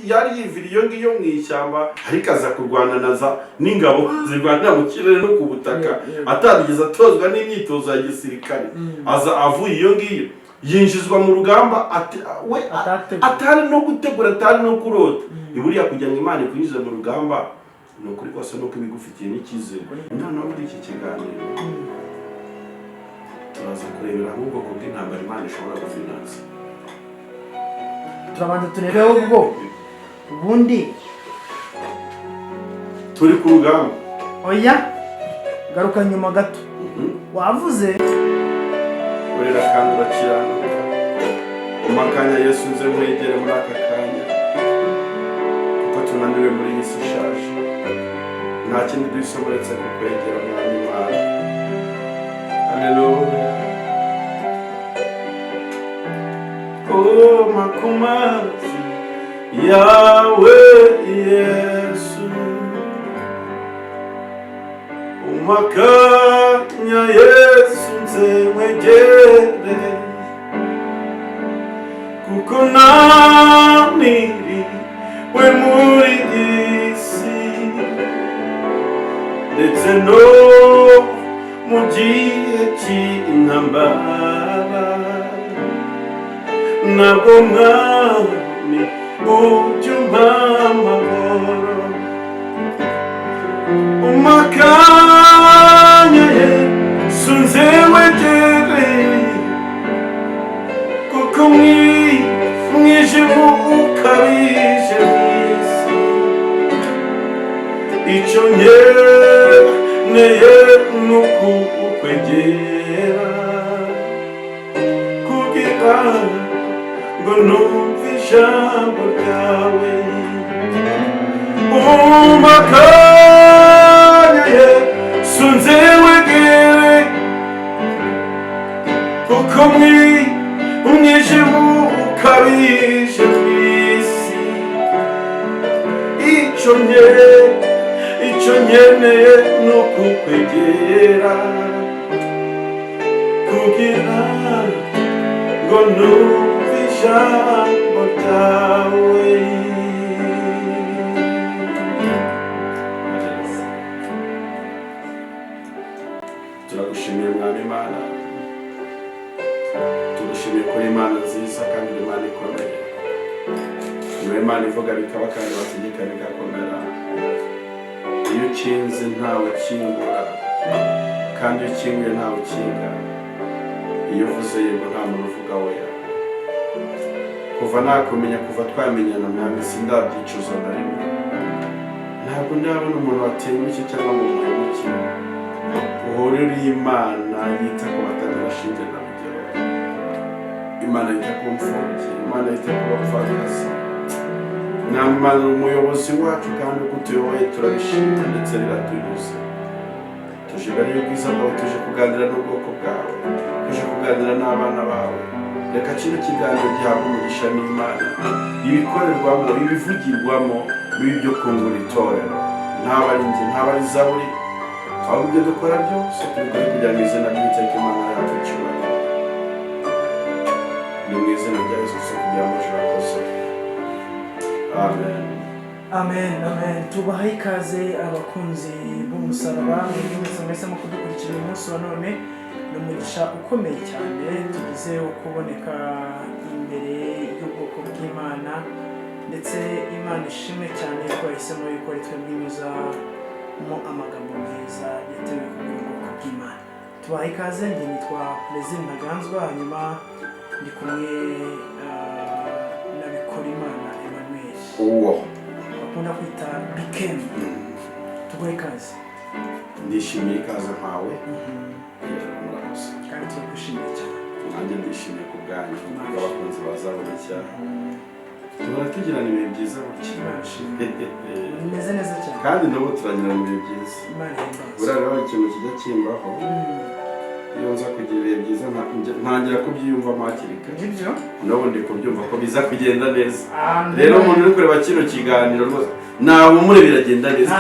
yari yiviriye ngiyo mu ishyamba ariko aza kurwana naza n'ingabo zirwanira mu kirere no ku butaka atarigeze atozwa n'imyitozo ya gisirikare aza avuye iyo ngiyo yinjizwa mu rugamba atari no gutegura atari no kurota iburiya kugira ngo Imana ikwinjize mu rugamba no kuri kwase no kubigufitiye n'icyizere noneho muri iki kiganiro turaza kurebera ahubwo ko bw'intambara Imana ishobora gufinansa turabanza turebeho ubwo ubundi turi ku rugamba oya garuka nyuma gato wavuze urera kandi urakiranuka umakanya Yesu nze nkwegere muri aka kanya kuko tunaniwe muri iyi si ishaje nta kindi dusoboretse kukwegera mwami Imana haleluya makumazi yawe Yesu umakanya Yesu nze nkwegere kuko naniriwe muri isi ndetse no mu gihe cy'intambara ntabwo mwami ujya umpa amahoro umakanya Yesu nze nkwegere kuko mwijima ukabije mw'isi icyo nkeneye ni ukukwegera kugira ngo numve ijambo ryawe umakanya Yesu nze nkwegere kuko umwijima ukabije mw'isi icyo nkeneye ni ukukwegera kugira ngo numve ijambo ryawe turagushimiye mwami Imana tugushimiye kuri Imana nziza kandi Imana ikomeye niwe Imana ivuga bikaba kandi bategeka bigakomera iyo ukinze ntawe ukingura kandi iyo ukinguye ntawe ukinga iyo uvuze yego nta muntu uvuga oya kuva nakumenya kuva twamenyana mwami sindabyicuza na rimwe ntabwo ndabona umuntu watengushye cyangwa mu muhemuke uhorera Imana yita ku batagira shinge na rugero Imana yita ku mfubyi Imana yita ku bapfakazi Imana umuyobozi wacu kandi uko utuyoboye turabishima ndetse biratunyuze tuje bari ubwiza bwawe tuje kuganira n'ubwoko bwawe tuje kuganira n'abana bawe reka kino kiganiro gihabwa umugisha n'Imana ibikorerwamo ibivugirwamo b'ibyo kungura itorero ntabari njye ntabari Zaburi ahubwo ibyo dukora byose tubikore kugira ngo izina ry'Uwiteka Imana yacu cyubahiro ni mu izina rya Yesu kugira ngo turakoze amen amen amen tubahaye ikaze abakunzi b'umusaraba mwese mu kudukurikira uyu munsi wa none ni umugisha ukomeye cyane tugize kuboneka imbere y'ubwoko bw'Imana ndetse Imana ishimwe cyane ko yahisemo yuko ari twe binyuzamo amagambo meza yatewe ku bwoko bw'Imana tubahaye ikaze njye nitwa Plaisir Ntaganzwa hanyuma ndi kumwe na Bikorimana Emmanuel bakunda kwita Bikem tubahaye ikaze ndishimiye ikaze mpawe kandi turagushimiye cyane nanjye ndishimiye ku bwanyu bw'abakunzi ba Zaburi nshya tuhora tugirana ibihe byiza bimeze neza cyane kandi nabo turagirana ibihe byiza buriya rero ikintu kijya kimbaho iyo nza kugira ibihe byiza ntangira kubyiyumvamo hakiri kare nabo ndi kubyumva ko biza kugenda neza rero umuntu uri kureba kino kiganiro rwose ntabwo umure biragenda neza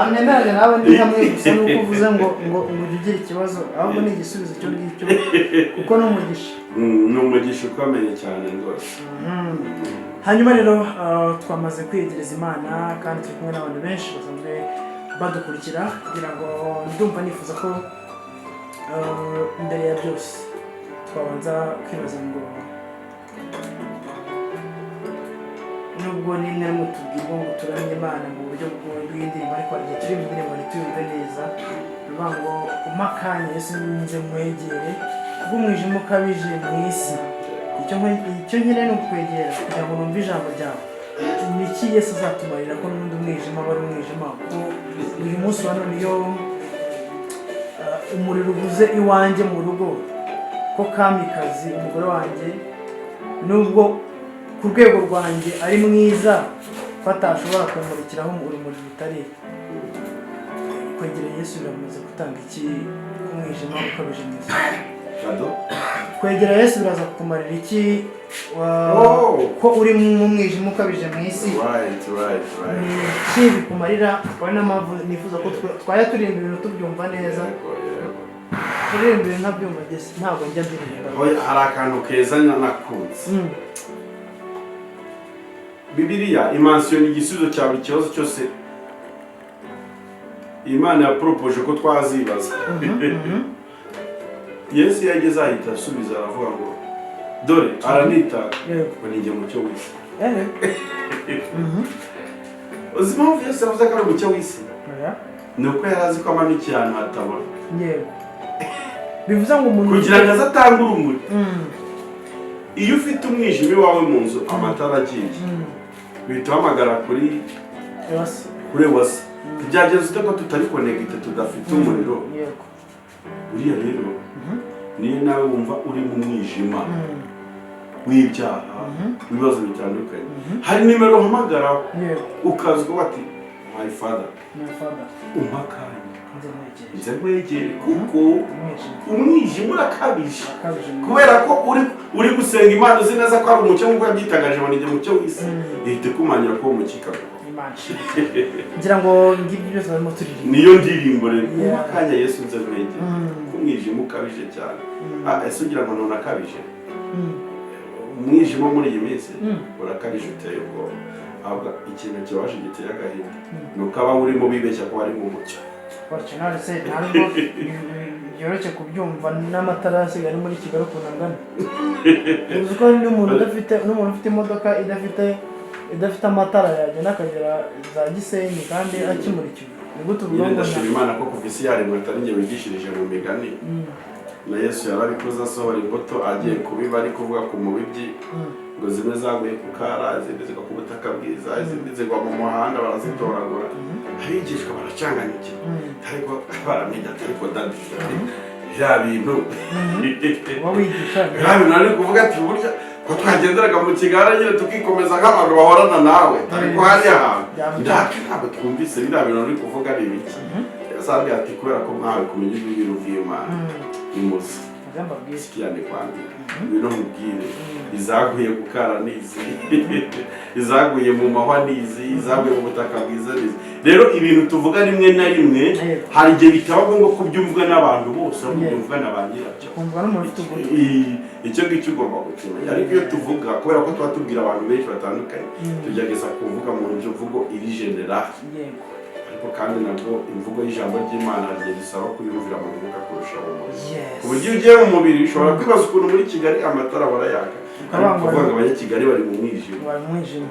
amenaje nawe ndi hamwe gusa nuko uvuze ngo ugire ikibazo ahubwo ni igisubizo cyo ngicyo kuko no umugisha ni umugisha ukomeye cyane rwose hanyuma rero twamaze kwegereza Imana kandi turi kumwe n'abantu benshi basanzwe badukurikira kugira ngo ndumva nifuza ko mbere ya byose twabanza kwibaza ngo nubwo rimwe rimwe tubwirwa ngo turamye Imana mu buryo bw'indirimbo ariko hari igihe turi mu ndirimbo ntituyumve neza bivuga ngo umpe akanya Yesu nze mwegere bw'umwijima ukabije mu isi icyo nkeneye ni ukwegera kugira ngo numve ijambo ryawe ni iki Yesu azatumarira ko n'undi umwijima aba ari umwijima kuko uyu munsi wa none iyo umuriro ubuze iwanjye mu rugo ko Kamikazi umugore wanjye nubwo ku rwego rwanjye ari mwiza ko atashobora kumurikiraho urumuri rutari kwegera Yesu biramaze gutanga iki umwijima ukabije mu isi kwegera Yesu biraza kukumarira iki ko uri mu mwijima ukabije mu isi iki bikumarira akaba niyo mpamvu nifuza ko twajya turirimba ibintu tubyumva neza turirimba ibintu ntabyumva gese ntabwo njya mbiririmba hari akantu keza nakunze Bibiliya imansiyo ni igisubizo cya buri kibazo cyose Imana yaporopoje ko twazibaza Yesu yageze ahita asubiza aravuga ngo dore aranita ngo ninjye mucyo w'isi uzi impamvu Yesu yavuze ko ari umucyo w'isi ni uko yari azi ko amanukiye ahantu hatabona bivuze ngo umuntu kugira ngo aze atange urumuri iyo ufite umwijima iwawe mu nzu amatara agiye uhita uhamagara kuri wasa byageze ute ko tutari konegite tudafite umuriro uriya rero niyo nawe wumva uri mu mwijima w'ibyaha ibibazo bitandukanye hari nimero uhamagaraho ukazwa bati my father umpa akanya nze nkwegere kuko umwijima urakabije kubera ko uri gusenga Imana uzi neza ko ari umucyo nk'uko yabyitagaje ngo nijye mucyo w'isi ihita ikumanira ko umukikaga ngira ngo ngibyo byose barimo turirimba niyo ndirimbo rero umpa akanya Yesu nze nkwegere ko umwijima ukabije cyane ese ugira ngo none akabije umwijima muri iyi minsi urakabije uteye ubwoba ahubwo ikintu kibaje giteye agahinda ni uko aba urimo bibeshya ko ari mu mucyo ntabwo byoroshye kubyumva n'amatara asigaye ari muri Kigali ukuntu angana uzi ko n'umuntu ufite imodoka idafite amatara yagenda akagera za Gisenyi kandi akimurikiwe ni gute uvuga ngo ndashima Imana ko kuva isi yaremwe atari njye wigishirije mu migani na Yesu yarabikoze asohora imbuto agiye kubiba ari kuvuga ku mubibyi ngo zimwe zaguye ku kara izindi zigwa ku butaka bwiza izindi zigwa mu muhanda barazitoragura abigishwa baracanganyikira ariko baramenya ariko dadi bya bintu ari kuvuga ati burya ko twagenderaga mu kigara nyine tukikomeza nk'abantu bahorana nawe ariko hariya hantu ntabwo twumvise biriya bintu uri kuvuga ari ibiki yasabye ati kubera ko mwawe kumenya ibintu by'Imana imuzi sikiyane kwambira ibintu mubwire izaguye ku kara nizi izaguye mu mahwa nizi izaguye mu butaka bwiza nizi rero ibintu tuvuga rimwe na rimwe hari igihe bitaba ngombwa kubyumvwa n'abantu bose ahubwo byumvwa na ba nyirabyo icyo ngicyo ugomba gukimenya ariko iyo tuvuga kubera ko tuba tubwira abantu benshi batandukanye tugerageza kuvuga mu buryo mvugo iri generali ariko kandi nabwo imvugo y'ijambo ry'Imana rigiye bisaba kuyumvira mu mwuka kurusha mu mubiri ku buryo ugiye mu mubiri ushobora kwibaza ukuntu muri Kigali amatara barayaka ariko kuvuga ngo abanyakigali bari mu mwijima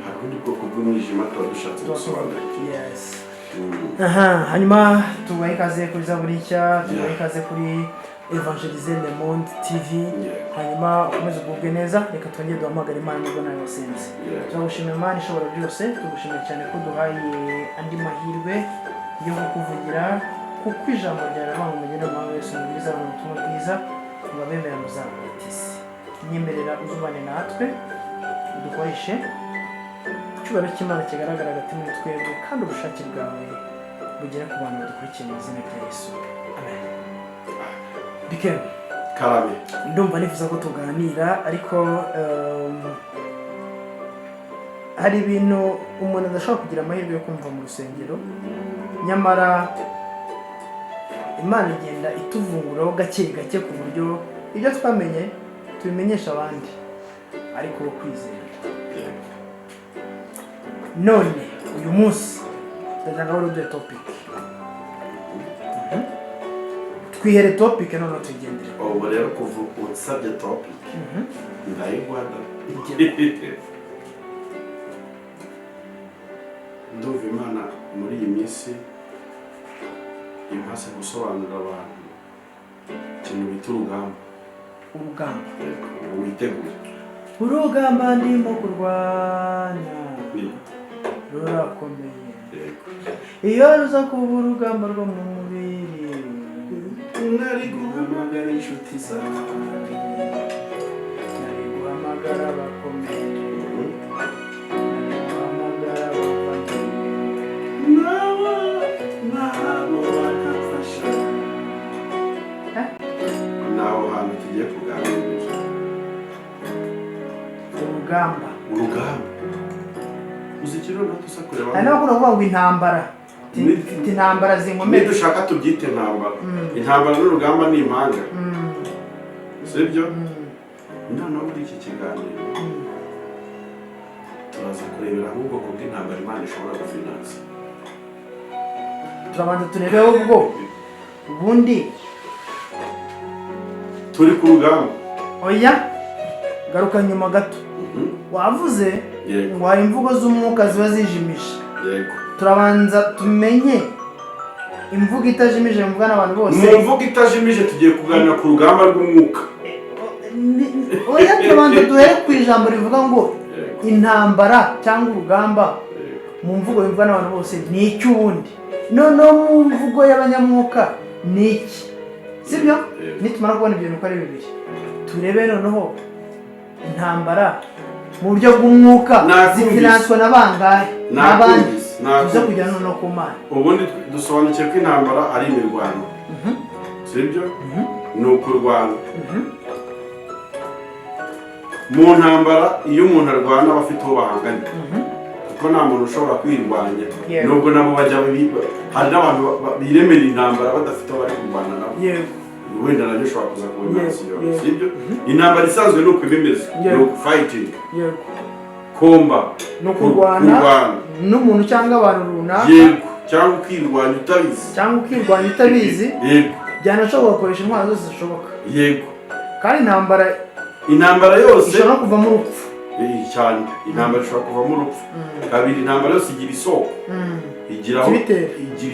hari ubundi bwoko bw'umwijima tuba dushatse gusobanura hanyuma tubahe ikaze kuri Zaburi Nshya tubahe ikaze kuri Evangeliser Le Monde TV hanyuma ukomeze ugubwe neza reka twongere duhamagare Imana nubwo nawe wasenze turagushimira Imana ishobora byose tugushimira cyane ko duhaye andi mahirwe yo kukuvugira kuko ijambo ryawe abantu mugenda mu Yesu mwiza mu butumwa bwiza mubabemera muzabutise nyemerera uzubane natwe dukoreshe icyubahiro cy'Imana kigaragara hagati muri twebwe kandi ubushake bwawe bugere ku bantu badukurikiye mu izina rya Yesu amen. Bikeme Karabe ndumva nifuza ko tuganira ariko hari ibintu umuntu adashobora kugira amahirwe yo kumva mu rusengero nyamara Imana igenda ituvunguraho gake gake ku buryo ibyo twamenye tubimenyesha abandi ariko kwizera none uyu munsi ndagira ngo wari uduhe topic. Twihere topic noneho tugendere. ubu rero kuva unsabye topic ndayigwada ndumva Imana muri iyi minsi imaze gusobanurira abantu ikintu bita urugamba. Urugamba. Witegure. Urugamba ndimo kurwanya rurakomeye. Iyo ruza kuba urugamba rwo mu mubiri nari guhamagara inshuti zanjye, nari guhamagara abakomeye, nari guhamagara abavandimwe nabo bakafasha. Naho hantu tugiye kuganira urugamba. Uzi ikiro natusa kureba. Hari n'abakunda kuvuga ngo intambara. Mfite intambara zinkomeye. Nidushaka tubyite intambara. Intambara n'urugamba ni impanga. Sibyo? Noneho muri iki kiganiro turaza kurebera ubwoko bw'intambara Imana ishobora gufinansa. Turabanza turebeho ubwo ubundi turi ku rugamba. Oya, garuka nyuma gato. Wavuze ngo hari imvugo z'umwuka ziba zijimije. Yego. Turabanza tumenye imvugo itajimije mvuga n'abantu bose. Mu mvugo itajimije tugiye kuganira ku rugamba rw'umwuka. Oya, turabanza duhere ku ijambo rivuga ngo intambara cyangwa urugamba mu mvugo bivuga n'abantu bose ni iki ubundi. Noneho mu mvugo y'abanyamwuka ni iki? Sibyo? Nitumara kubona ibyo bintu uko ari bibiri, turebe noneho intambara mu buryo bw'umwuka zifinanswa na bangahe n'abandi tuze kujyana noneho ku Mana. Ubundi dusobanukiye ko intambara ari imirwano. Sibyo? Ni ukurwana. Mu ntambara iyo umuntu arwana aba afite uwo bahanganye. Kuko nta muntu ushobora kwirwanya. Nubwo nabo bajya hari n'abantu biremera intambara badafite aho bari kurwana nabo. Wenda nabyo ushobora kuza kubona yose. Sibyo? Intambara isanzwe ni uko ibimeze. Ni uku fighting. Komba. Ni ukurwana n'umuntu cyangwa abantu runaka. Yego. Cyangwa ukirwanya utabizi. Cyangwa ukirwanya utabizi. Yego. Byanashobora gukoresha intwaro zose zishoboka. Yego. Kandi intambara yose ishobora no kuvamo urupfu. Cyane. Intambara ishobora kuvamo urupfu. Kabiri, intambara yose igira isoko. Igira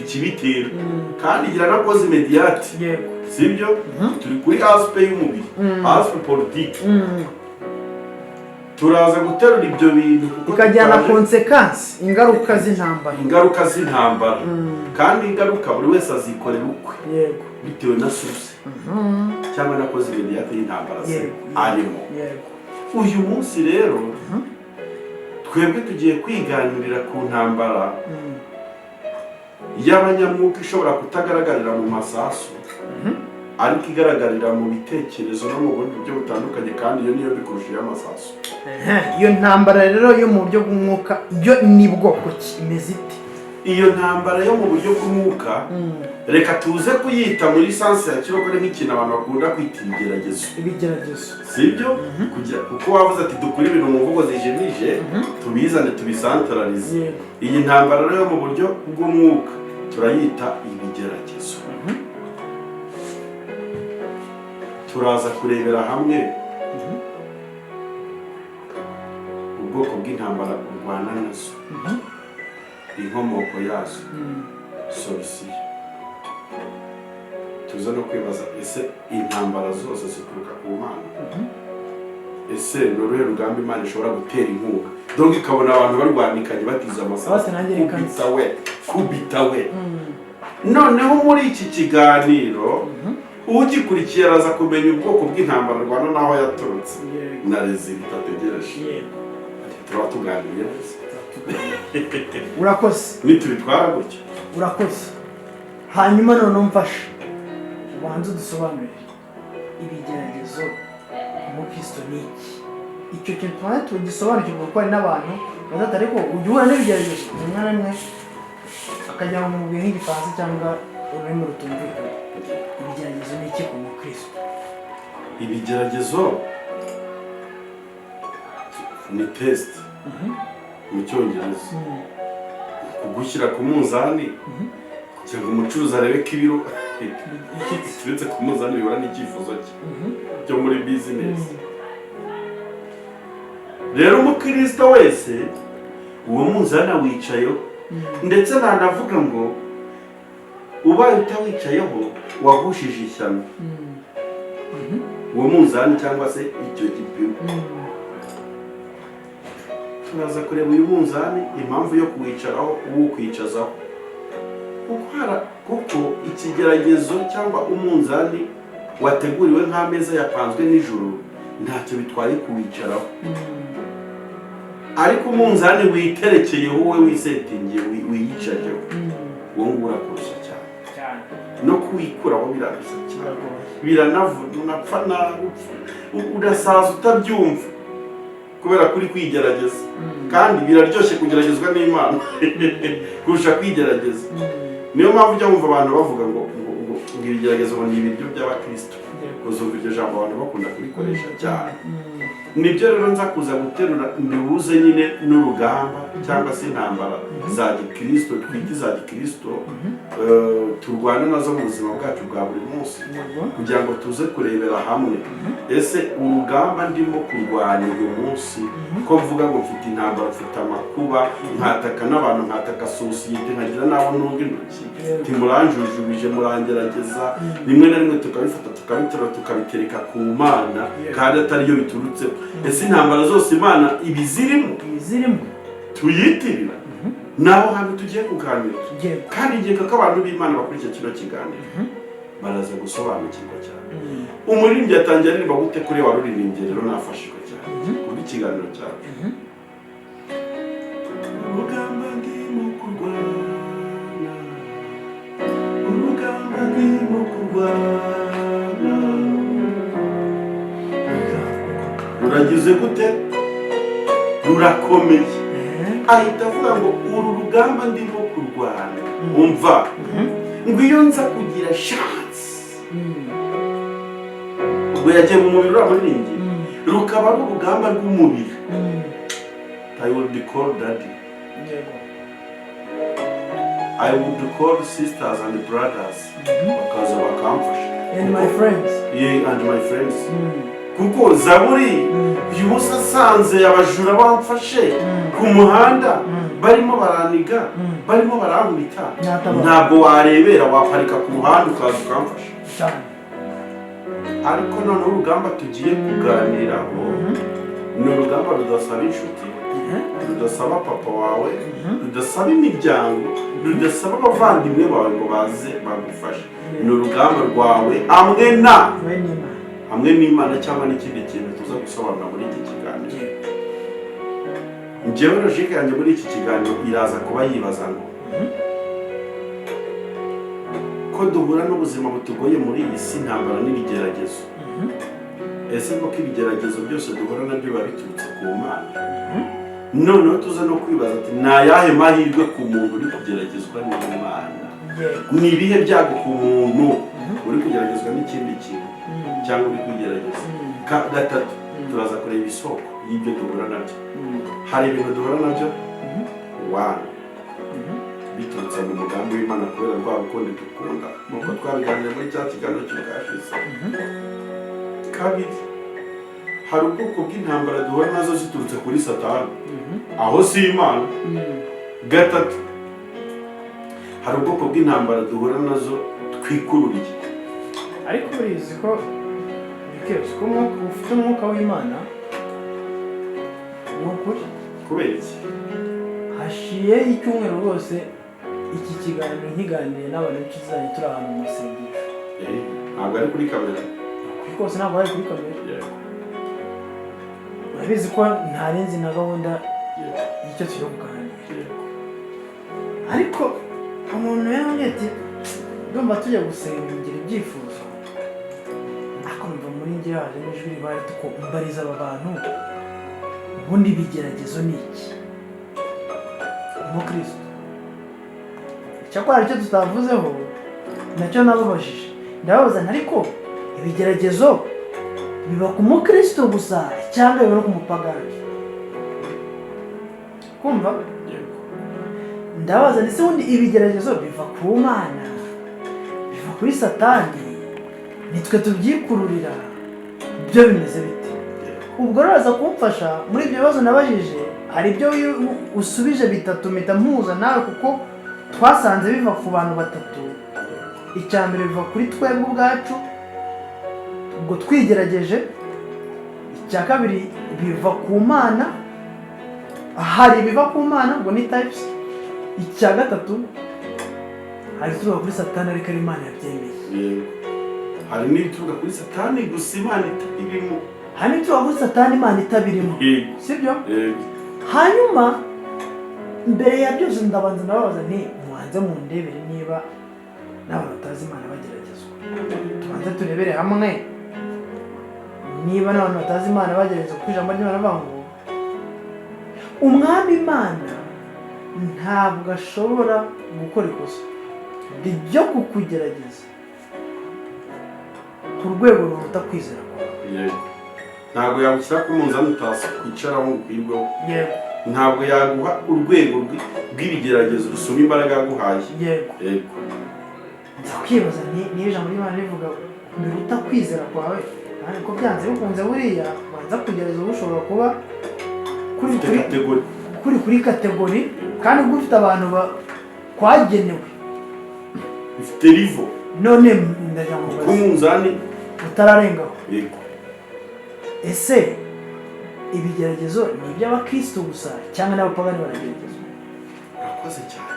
ikibitera. Kandi igira na cause immediate. Yego. Sibyo? Turi kuri aspect y'umubiri. Aspect politique. Turaza guterura ibyo bintu ikajyana consequence, ingaruka z'intambara. Kandi ingaruka buri wese azikorera ukwe. Yego. Bitewe na source. Cyangwa na cause immediate y'intambara arimo. Yego. Uyu munsi rero twebwe tugiye kwiganirira ku ntambara y'abanyamwuka ishobora kutagaragarira mu masasu, ariko igaragarira mu bitekerezo no mu bundi buryo butandukanye, kandi iyo niyo bikurusha y'amasasu. Iyo ntambara rero yo mu buryo bw'umwuka yo ni bwoko ki, imeze ite? Iyo ntambara yo mu buryo bw'umwuka reka tuze kuyita muri sanse ya kirokore nk'ikintu abantu bakunda kwita ibigeragezo. Sibyo? Kuko wavuze ati dukure ibintu mu mvugo zijimije tubizane tubisantararize. Iyi ntambara rero yo mu buryo bw'umwuka turayita ibigeragezo. Turaza kurebera hamwe ubwoko bw'intambara urwana nazo, inkomoko yazo, solution. Tuza no kwibaza ese intambara zose zituruka ku Mana? Ese ni uruhe rugamba Imana ishobora gutera inkunga? Donc ikabona abantu barwanikanye batiza amasasu. Kubita we. Noneho muri iki kiganiro ugikurikiye araza kumenya ubwoko bw'intambara rwana naho yaturutse na rezilita ategereje. Tuba tuganiriye neza. Urakoze. Nitubitwara gutya. Urakoze. Hanyuma noneho mfasha ubanza udusobanurire ibigeragezo mu Kristo ni iki? Icyo kintu twari tugisobanukirwa kuko hari n'abantu bazata ariko ujya n'ibigeragezo umwana umwe akajya mu mubwiye nk'igifaransa cyangwa ururimi rutumvikana. Ibigeragezo ni iki ku Kristo? Ibigeragezo ni test. mu cyongereza kugushyira ku munzani kugira ngo umucuruzi arebe ko ibiro turetse ku munzani bihura n'icyifuzo cye cyo muri bizinesi. Rero umukristo wese uwo munzani awicayeho, ndetse nanavuga ngo ubaye utawicayeho wagushije ishyano uwo munzani cyangwa se icyo gipimo. Turaza kureba uyu munzani impamvu yo kuwicaraho uwukwicazaho, kuko ikigeragezo cyangwa umunzani wateguriwe nk'ameza yapanzwe nijoro ntacyo bitwaye kuwicaraho, ariko umunzani witerekeyeho wowe wisetingiye wiyicajeho uwo nguwo urakoresha cyane no kuwikuraho birarushya cyane, biranavuna, unapfa nabi, urasaza utabyumva kubera kuri kwigerageza. Kandi biraryoshye kugeragezwa n'Imana kurusha kwigerageza. Niyo mpamvu ujya wumva abantu bavuga ngo ibigeragezo ni ibiryo by'abakristo, kuzumva iryo jambo abantu bakunda kurikoresha cyane. Nibyo rero nza kuza guterura ndibuze nyine n'urugamba cyangwa se intambara za gikristo, twita za gikristo turwana nazo mu buzima bwacu bwa buri munsi, kugira ngo tuze kurebera hamwe ese urugamba ndimo kurwanya uyu munsi, ko mvuga ngo mfite intambara, mfite amakuba, nkataka n'abantu, nkataka sosiyete, nkagira n'abo ntunga intoki, timuranjujubije, murangerageza, rimwe na rimwe tukabifata tukabiterura tukabitereka ku Mana kandi atariyo biturutse. Ese intambara zose Imana ibizirimo tuyitirira naho hantu tugiye kuganira, kandi ngeka ko abantu b'Imana bakurikira kino kiganiro baraza gusobanukirwa cyane. Umuririmbyi yatangiye aririmba gute kuri wari uririmbye, rero nafashijwe cyane kuri ikiganiro cyawe. Urugamba ndimo kurwana, urugamba ndimo kurwana, ruragize gute? Rurakomeye. Ahita avuga ngo uru rugamba ndimo kurwana, umva ngo iyo nza kugira chance, ubwo yagiye mu mubiri w'abaririmbyi, rukaba ari urugamba rw'umubiri, I would call daddy, I would call sisters and brothers bakaza bakamfasha, and my friends, yeah, and my friends. Kuko Zaburi uyu munsi asanze abajura bamfashe ku muhanda barimo baraniga, barimo barankubita, ntabwo warebera, waparika ku muhanda ukaza ukamfasha. Ariko noneho urugamba tugiye kuganiraho ni urugamba rudasaba inshuti, rudasaba papa wawe, rudasaba imiryango, rudasaba abavandimwe bawe ngo baze bagufashe. Ni urugamba rwawe hamwe n'Imana cyangwa n'ikindi kintu tuza gusobanura muri iki kiganiro. Njyewe logique yanjye muri iki kiganiro iraza kuba yibaza ngo ko duhura n'ubuzima butugoye muri iyi si, intambara n'ibigeragezo, ese koko ibigeragezo byose duhura nabyo biba biturutse ku Mana? Noneho tuza no kwibaza ati ni ayahe mahirwe ku muntu uri kugeragezwa n'Imana? Ni ibihe byago ku muntu uri kugeragezwa n'ikindi kintu cyangwa uri kugerageza? Gatatu, turaza kureba isoko y'ibyo duhura nabyo. Hari ibintu duhura nabyo biturutse mu mugambi w'Imana kubera rwa rukundo dukunda, nk'uko twabiganiriye muri cya kiganiro cy'ubwashize. Kabiri, hari ubwoko bw'intambara duhura nazo ziturutse kuri Satani, aho si Imana. Gatatu, hari ubwoko bw'intambara duhura nazo twikururiye. Ariko urizi ko biketse ko ufite umwuka w'Imana n'ukuri. Kubera iki? Hashiye icyumweru rwose iki kiganiro nkiganiriye n'abantu b'ikizanye turi ahantu mu masengesho. Ntabwo ari kuri kamera. Rwose ntabwo ari kuri kamera. Urabizi ko ntarenze na gahunda y'icyo turi kuganira. Ariko umuntu yambwiye ati ndumva tujya gusenga ngira ibyifuzo, akumva muri njye haje n'ijwi ribaye tuko mbariza aba bantu ubundi ibigeragezo ni iki umukristo. Icyakora icyo tutavuzeho nacyo nababajije, ndababaza ariko ibigeragezo biba ku mukristo gusa cyangwa biba no ku mupagani? kumva ndabaza ndetse ubundi ibigeragezo biva ku Mana biva kuri Satani nitwe tubyikururira byo bimeze bite? Ubwo ruraza kumfasha muri ibyo bibazo nabajije hari ibyo usubije bitatu mpita mpuza nawe kuko twasanze biva ku bantu batatu. Icya mbere biva kuri twebwe ubwacu ubwo twigerageje, icya kabiri biva ku Mana, hari ibiva ku Mana ubwo ni types, icya gatatu hari turuka kuri Satani ariko ari Imana yabyemeye. Hari n'ituruka kuri Satani gusa Imana itabirimo, hari n'ituruka kuri Satani Imana itabirimo, sibyo? Hanyuma mbere ya byose ndabanza ndababaza nti mubanze mundebere niba n'abantu batazi Imana bageragezwa. Tubanze turebere hamwe niba n'abantu batazi Imana bageragezwa kuko ijambo ry'Imana rivuga ngo Umwami Imana ntabwo ashobora gukora ikosa ryo kukugerageza ku rwego ruruta kwizera kwawe. Ntabwo yagushyira ku munzani utakwicaraho ngo ukwirweho. Ntabwo yaguha urwego rw'ibigeragezo rusumba imbaraga yaguhaye. Yego. Ndakwibaza niba ijambo ry'Imana rivuga biruta kwizera kwawe, ko byanze bikunze buriya banza kugerageza ushobora kuba kuri kategori kandi ubwo ufite abantu kwagenewe bifite rivo none ndagira ngo ku munzani utararengaho. Yego. Ese ibigeragezo ni iby'abakristo gusa cyangwa n'abapagani barageragezwa? Urakoze cyane.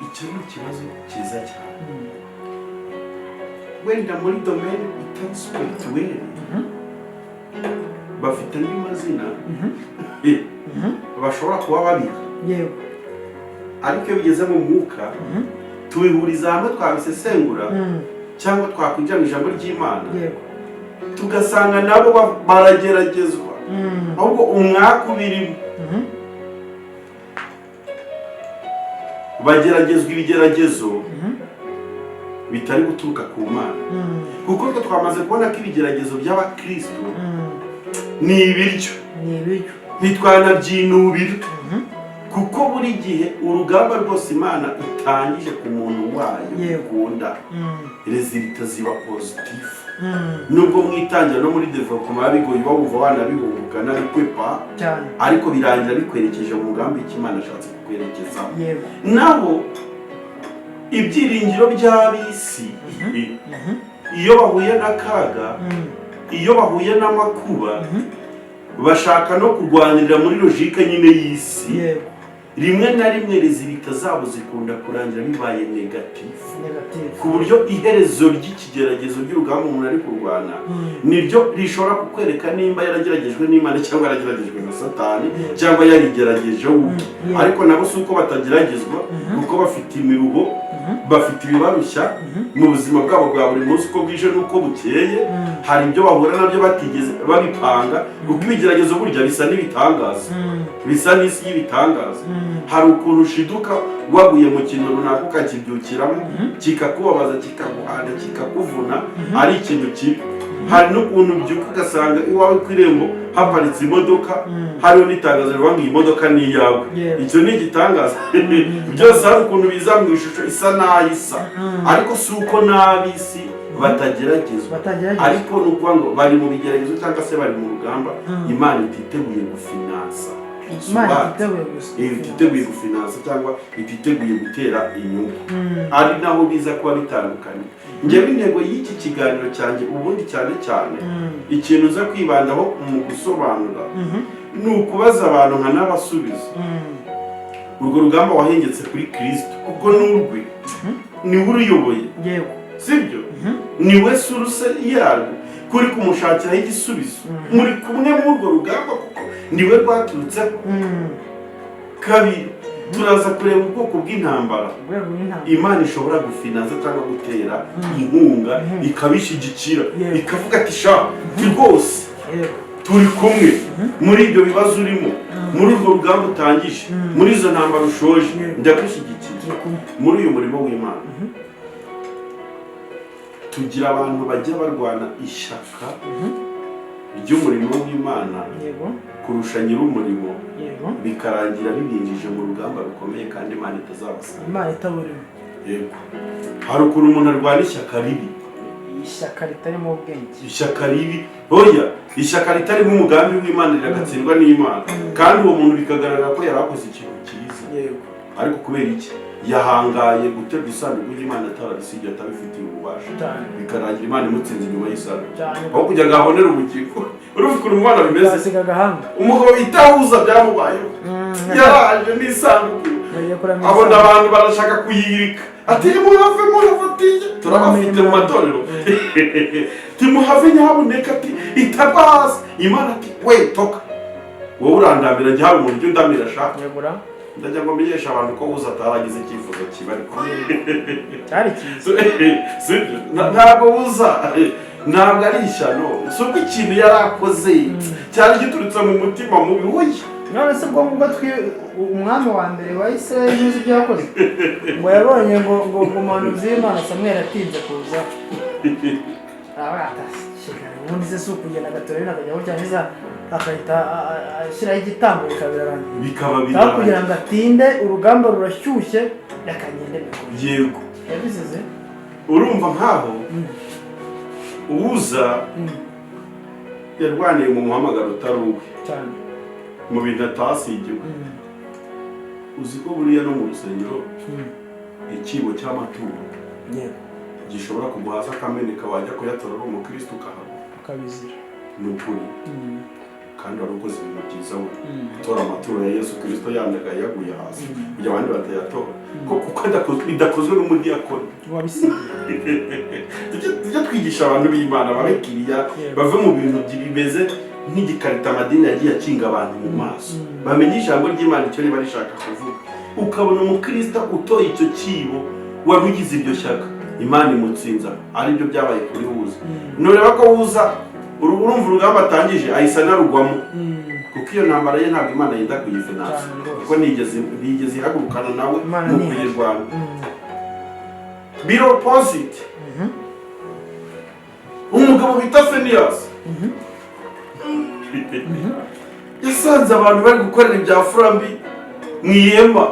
Icyo ni ikibazo cyiza cyane. Wenda muri domaine itari spirituelle bafite andi mazina bashobora kuba babika. Yego. Ariko iyo bigeze mu mwuka tubihuriza hamwe twabisesengura cyangwa twakwinjira mu ijambo ry'Imana tugasanga nabo barageragezwa ahubwo umwaka ubirimo bageragezwa ibigeragezo bitari guturuka ku Mana kuko twe twamaze kubona ko ibigeragezo by'abakristo ni ibiryo ntitwanabyinubira kuko buri gihe urugamba rwose Imana itangije ku muntu wayo ukunda resulta ziba positive. Nubwo mwitangira no muri development yabigoye bawuva wanabihunguka nabikwepa ariko birangira bikwerekeje mu mugambi w'Imana ashatse kukwerekeza. Nabo ibyiringiro by'abisi iyo bahuye n'akaga, iyo bahuye n'amakuba bashaka no kurwanirira muri logique nyine y'isi. Rimwe na rimwe resulta zabo zikunda kurangira bibaye negative ku buryo iherezo ry'ikigeragezo ry'urugamba umuntu ari kurwana niryo rishobora kukwereka nimba yarageragejwe n'Imana cyangwa yarageragejwe na Satani cyangwa yarigerageje ubwe. Ariko nabo si uko batageragezwa kuko bafite imiruho, bafite ibibarushya mu buzima bwabo bwa buri munsi uko bwije n'uko bukeye. Hari ibyo bahura nabyo batigeze babipanga kuko ibigeragezo burya bisa n'ibitangaza, bisa n'isi y'ibitangaza. Hari ukuntu ushiduka waguye mu kintu runaka ukakibyukiramo kikakubabaza, kikaguhanda, kikakuvuna ari ikintu kibi. Hari n'ukuntu ubyuka ugasanga iwawe ku irembo haparitse imodoka hariho n'itangazo rivuga ngo iyi modoka ni iyawe. Icyo ni igitangaza. Byose hari ukuntu biza mu ishusho isa n'ayisa ariko si uko n'abisi batageragezwa, ariko ni ukuvuga ngo bari mu bigeragezo cyangwa se bari mu rugamba Imana ititeguye gufinansa. Ititeguye gufinansa cyangwa ititeguye gutera inyungu. Ari naho biza kuba bitandukanye. Njyewe intego y'iki kiganiro cyanjye ubundi cyane cyane ikintu uza kwibandaho mu gusobanura ni ukubaza abantu nka n'abasubizo. Urwo rugamba wahengetse kuri Kristo kuko n'urwe niwe uruyoboye, sibyo? Niwe suruse yarwo kuri kumushakiraho igisubizo. Muri kumwe muri urwo rugamba kuko niwe rwaturutseho. Kabiri turaza kureba ubwoko bw'intambara Imana ishobora gufinansa cyangwa gutera inkunga ikabishigikira ikavuga ati sha rwose turi kumwe muri ibyo bibazo urimo, muri urwo rugamba utangije, muri izo ntambara ushoje ndagushyigikira. Muri uyu murimo w'Imana tugira abantu bajya barwana ishyaka ry'umurimo w'Imana yego kurusha nyir'umurimo yego bikarangira bibinjije mu rugamba rukomeye kandi Imana itazabasanga. Imana itaburimo. Yego, hari ukuntu umuntu arwana ishyaka ribi, ishyaka ritarimo ubwenge, ishyaka ribi, oya ishyaka ritarimo umugambi w'Imana riragatsindwa n'Imana, kandi uwo muntu bikagaragara ko yari akoze ikintu cyiza. yego, ariko kubera iki yahangaye guterwa isanduku y'Imana atarabisigiye atabifitiye ububasha, bikarangira Imana imutsinze inyuma y'isanduku aho kugira ngo abonere ubugingo. Urumva ukuntu umwana bimeze, umugabo itahuza byamubayeho, yaraje n'isanduku abona abantu barashaka kuyirika, ati muhave murafatiye, turabafite mu matorero timuhave nyabuneka, ati itagwa hasi. Imana ati we toka, wowe urandamira njye hari umuntu ujya undamira ashaka, ndajya ngo menyesha abantu ko uza ataragize icyifuzo kiba ariko cyari cyiza. Ntabwo uza, ntabwo ari ishyano, si uko ikintu yarakoze cyari giturutse mu mutima mubi. Oya, none se ubwo ngubwo umwami wa mbere wa Isirayeli nzi ibyo yakoze, ngo yabonye ngo umuhanuzi w'Imana Samweli atinze kuza, ubundi se si ukugenda agatora bino akajyaho cyane akahita ashyiraho igitambo bikaba birarangiye kugira ngo atinde, urugamba rurashyushye yakagende mikuru. Yego, yabisize. urumva nkaho uza yarwaniye mu muhamagaro utari uwe cyane, mu bintu atasigiwe. Uzi ko buriya no mu rusengero ikibo cy'amaturo gishobora kumuhaza akameneka, wajya kuyatora ari umukristo ukabizira. Ni ukuri, kandi wari ukoze ibintu byiza we gutora amaturo ya Yesu Kristo yandaga yaguye hasi kugira abandi batayatora, kuko bidakozwe n'umudiyakoni tujya twigisha abantu b'Imana babekiriya bave mu bintu bimeze nk'igikarita amadini yagiye akinga abantu mu maso, bamenye ijambo ry'Imana icyo riba rishaka kuvuga. Ukabona umukristo utoye icyo kibo wari ugize iryo shyaka, Imana imutsinza, aribyo byabaye kuri Uza. Nureba ko Uza urumva urugamba atangije ahise anarugwamo, kuko iyo ntambara ye ntabwo Imana yenda kuyifinansa, kuko ntigeze ihagurukana nawe mu kuyirwanya. Biro opposite, umugabo bita Feniyasi yasanze abantu bari gukorera ibya furambi mu ihema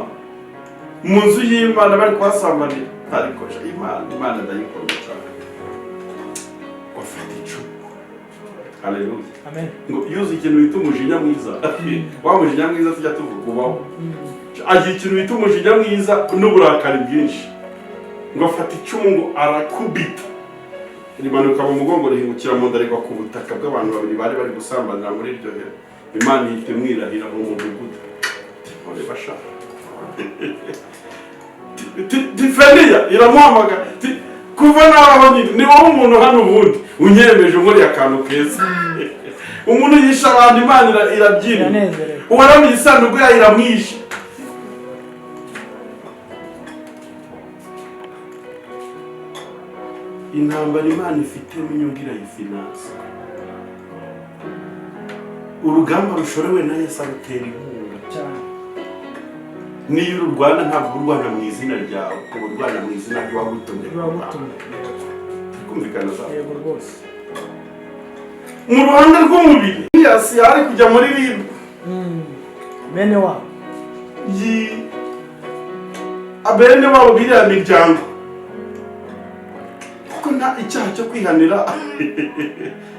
mu nzu y'Imana bari kuhasambanira, ariko Imana ndayikunda cyane. Wafata icumu, haleluya, amen, ngo yuze ikintu bita umujinya mwiza, wa mujinya mwiza tujya tuvuga ubaho, agira ikintu bita umujinya mwiza n'uburakari bwinshi, ngo afata icumu ngo arakubita, rimanuka mu mugongo rihingukira mu nda rigwa ku butaka bw'abantu babiri bari bari gusambanira muri iryo hema. Imana ihita imwirahira mu mudugudu, ntore bashaka Feniya iramuhamagara, kuva naho nyine ni wowe umuntu hano ubundi unyemeje muri akantu keza. Umuntu yisha abantu Imana irabyina, uwaramuye isanduku yayo iramwishe. Intambara Imana ifitemo inyungu irayifinansa, urugamba rushorewe na Yesu arutera inkunga cyane. Niyo ururwana ntabwo urwana mu izina ryawe, uba urwana mu izina ry'uwagutumye. Kumvikana zawe. Yego rwose. Mu ruhande rw'umubiri Feniyasi ari kujya muri ribu, bene wabo bene wabo biriya miryango, kuko nta icyaha cyo kwihanira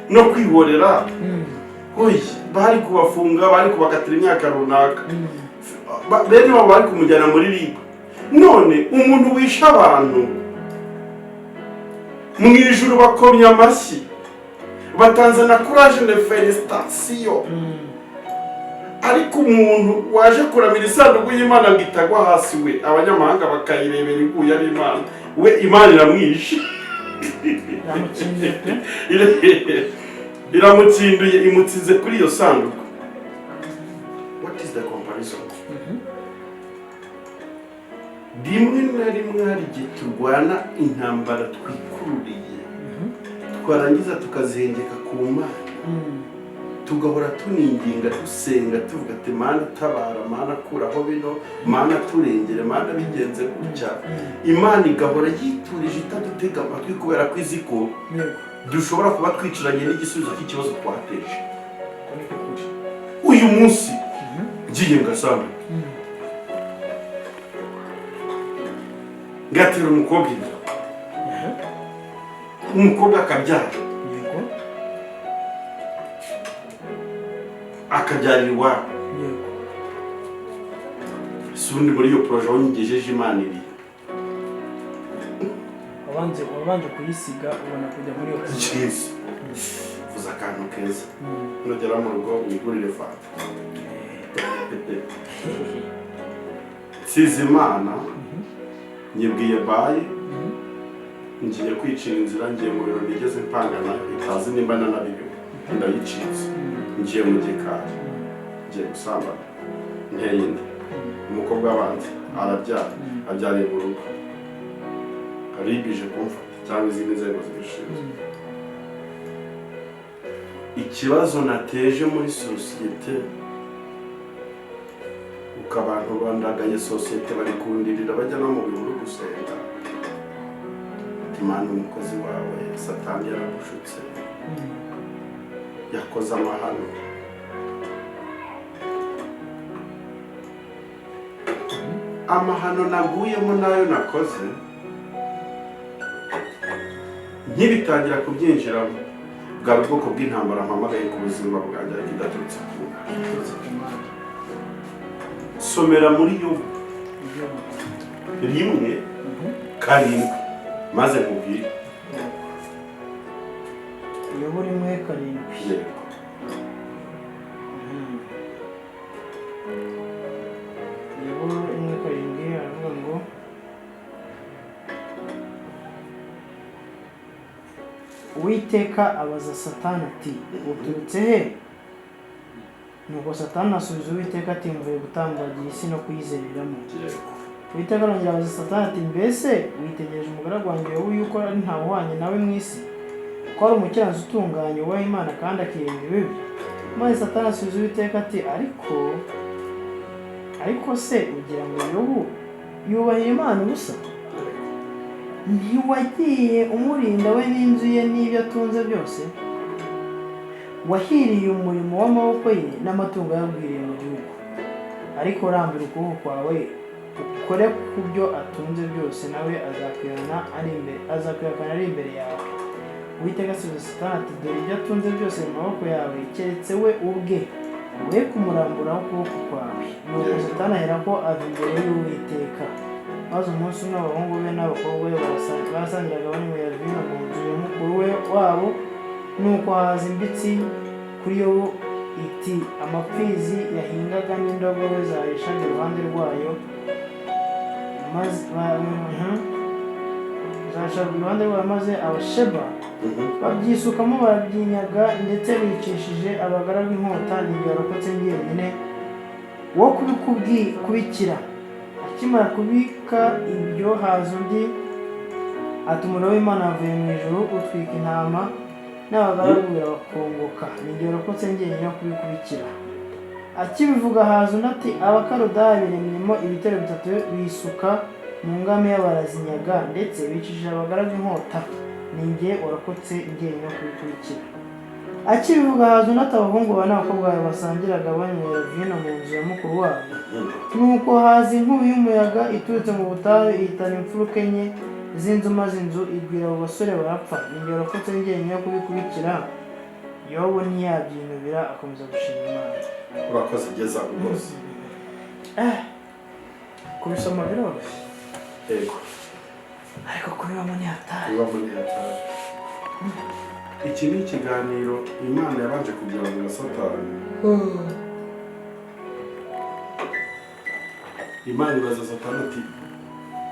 no kwihorera. Oya, bari kubafunga, bari kubakatira imyaka runaka, bene wabo bari kumujyana muri ribu. None umuntu wisha abantu mu ijuru bakomye amashyi, batanze na courage na felicitation, ariko umuntu waje kuramira isanduku y'Imana ngo itagwa hasi, we abanyamahanga bakayirebera iguye ari Imana, we Imana iramwishe. Iramutsinduye, imutsinze kuri iyo sanduku. What is the comparison? Rimwe na rimwe hari igihe turwana intambara twikururiye, twarangiza tukazengeka ku Mana, tugahora tuninginga dusenga tuvuga ati mana tabara, mana kuraho bino, mana turengere, mana bigenze gutya. Imana igahora yiturije itadutega amatwi kubera ko izi ko dushobora kuba twicaranye n'igisubizo cy'ikibazo twateje. Uyu munsi ngiye ngasanga ngatera umukobwa inda, umukobwa akabyara, akabyarira iwabo. Si ubundi muri iyo poroje aho nyigejeje Imana iri wabanje kuyisiga ubona kujya muri iyo poroje. Vuza akantu keza, nugera mu rugo wigurire fanta. Nsize Imana nyibwiye bayi, ngiye kwicira inzira, ngiye mu biro nigeze mpangana itazi nimba nanabiriwe, ndayicitse. Ngiye mu gikari, ngiye gusambana, nteye inda, umukobwa wanjye arabyara, abyariye mu rugo, aribije kumfata cyangwa izindi nzego zibishinzwe. Ikibazo nateje muri sosiyete, uko abantu bandagaye sosiyete bari kundirira bajya no mu bihuru gusenga, Imana umukozi wawe Satani yaragushutse, yakoze amahano. Amahano naguyemo nayo nakoze, nkibitangira kubyinjiramo, bwari ubwoko bw'intambara mpamagaye ku buzima bwanjye ariko idaturutse ku Mana. Somera muri Yobu 1:7 maze nkubwire. Yobu 1:7. Yobu 1:7 aravuga ngo Uwiteka abaza Satani ati uturutse he? Nuko Satani asubiza Uwiteka ati mvuye gutambagira isi no kuyizereramo. Uwiteka arongera abaza Satani ati mbese witegereje umugaragu wanjye Yobu yuko ari ntawuhwanye nawe mu isi, ko ari umukiranutsi utunganye wubaha Imana kandi akirinda ibibi? Maze Satani asubiza Uwiteka ati ariko se ugira ngo Yobu yubahira Imana ubusa? Ntiwagiye umurinda we n'inzu ye n'ibyo atunze byose? Wahiriye umurimo w'amaboko ye n'amatungo yagwiriye mu gihugu. Ariko rambira ukuboko kwawe ukore ku byo atunze byose, nawe azakwirukana ari imbere yawe. Uwiteka asubiza Satani ati dore ibyo atunze byose mu maboko yawe, keretse we ubwe we kumuramburaho ukuboko kwawe. Nuko Satani aherako ava imbere y'Uwiteka. Maze umunsi umwe abahungu be n'abakobwa be basangiraga banywera vino mu nzu ya mukuru wabo. Nuko haza imbitsi kuri Yobu iti amapfizi yahingaga n'indogobe zarishaga iruhande rwayo, maze abasheba babyisukamo barabyinyaga, ndetse bicishije abagaragu inkota. Nibyo warokotse njyenyine wo kubikira. Akimara kubika ibyo haza undi ati umuriro w'Imana avuye mu ijuru utwika intama n'abagaragu birabakongoka. Nibyo warokotse njyenyine wo kubikubikira. Akibivuga haza undi ati Abakaludayi biremyemo ibitero 3 bisuka mu ngamiya barazinyaga, ndetse bicishije abagaragu inkota. Ninjye warokotse njyenyine wo kubikubikira. Akibivuga haza undi ati abahungu bawe n'abakobwa bawe basangiraga banywera vino mu nzu ya mukuru wabo. Nuko haza inkubi y'umuyaga iturutse mu butayu ihitana imfuruka enye z'inzu, maze inzu igwira abo basore barapfa. Ninjye warokotse njyenyine wo kubikubikira. Yobu ntiyabyinubira, akomeza gushima Imana. Urakoze geza rwose. Kubisoma biroroshye, yego, ariko kubibamo ni hatari. Iki ni ikiganiro Imana yabanje kugira ngo Satani. Imana ibaza Satani ati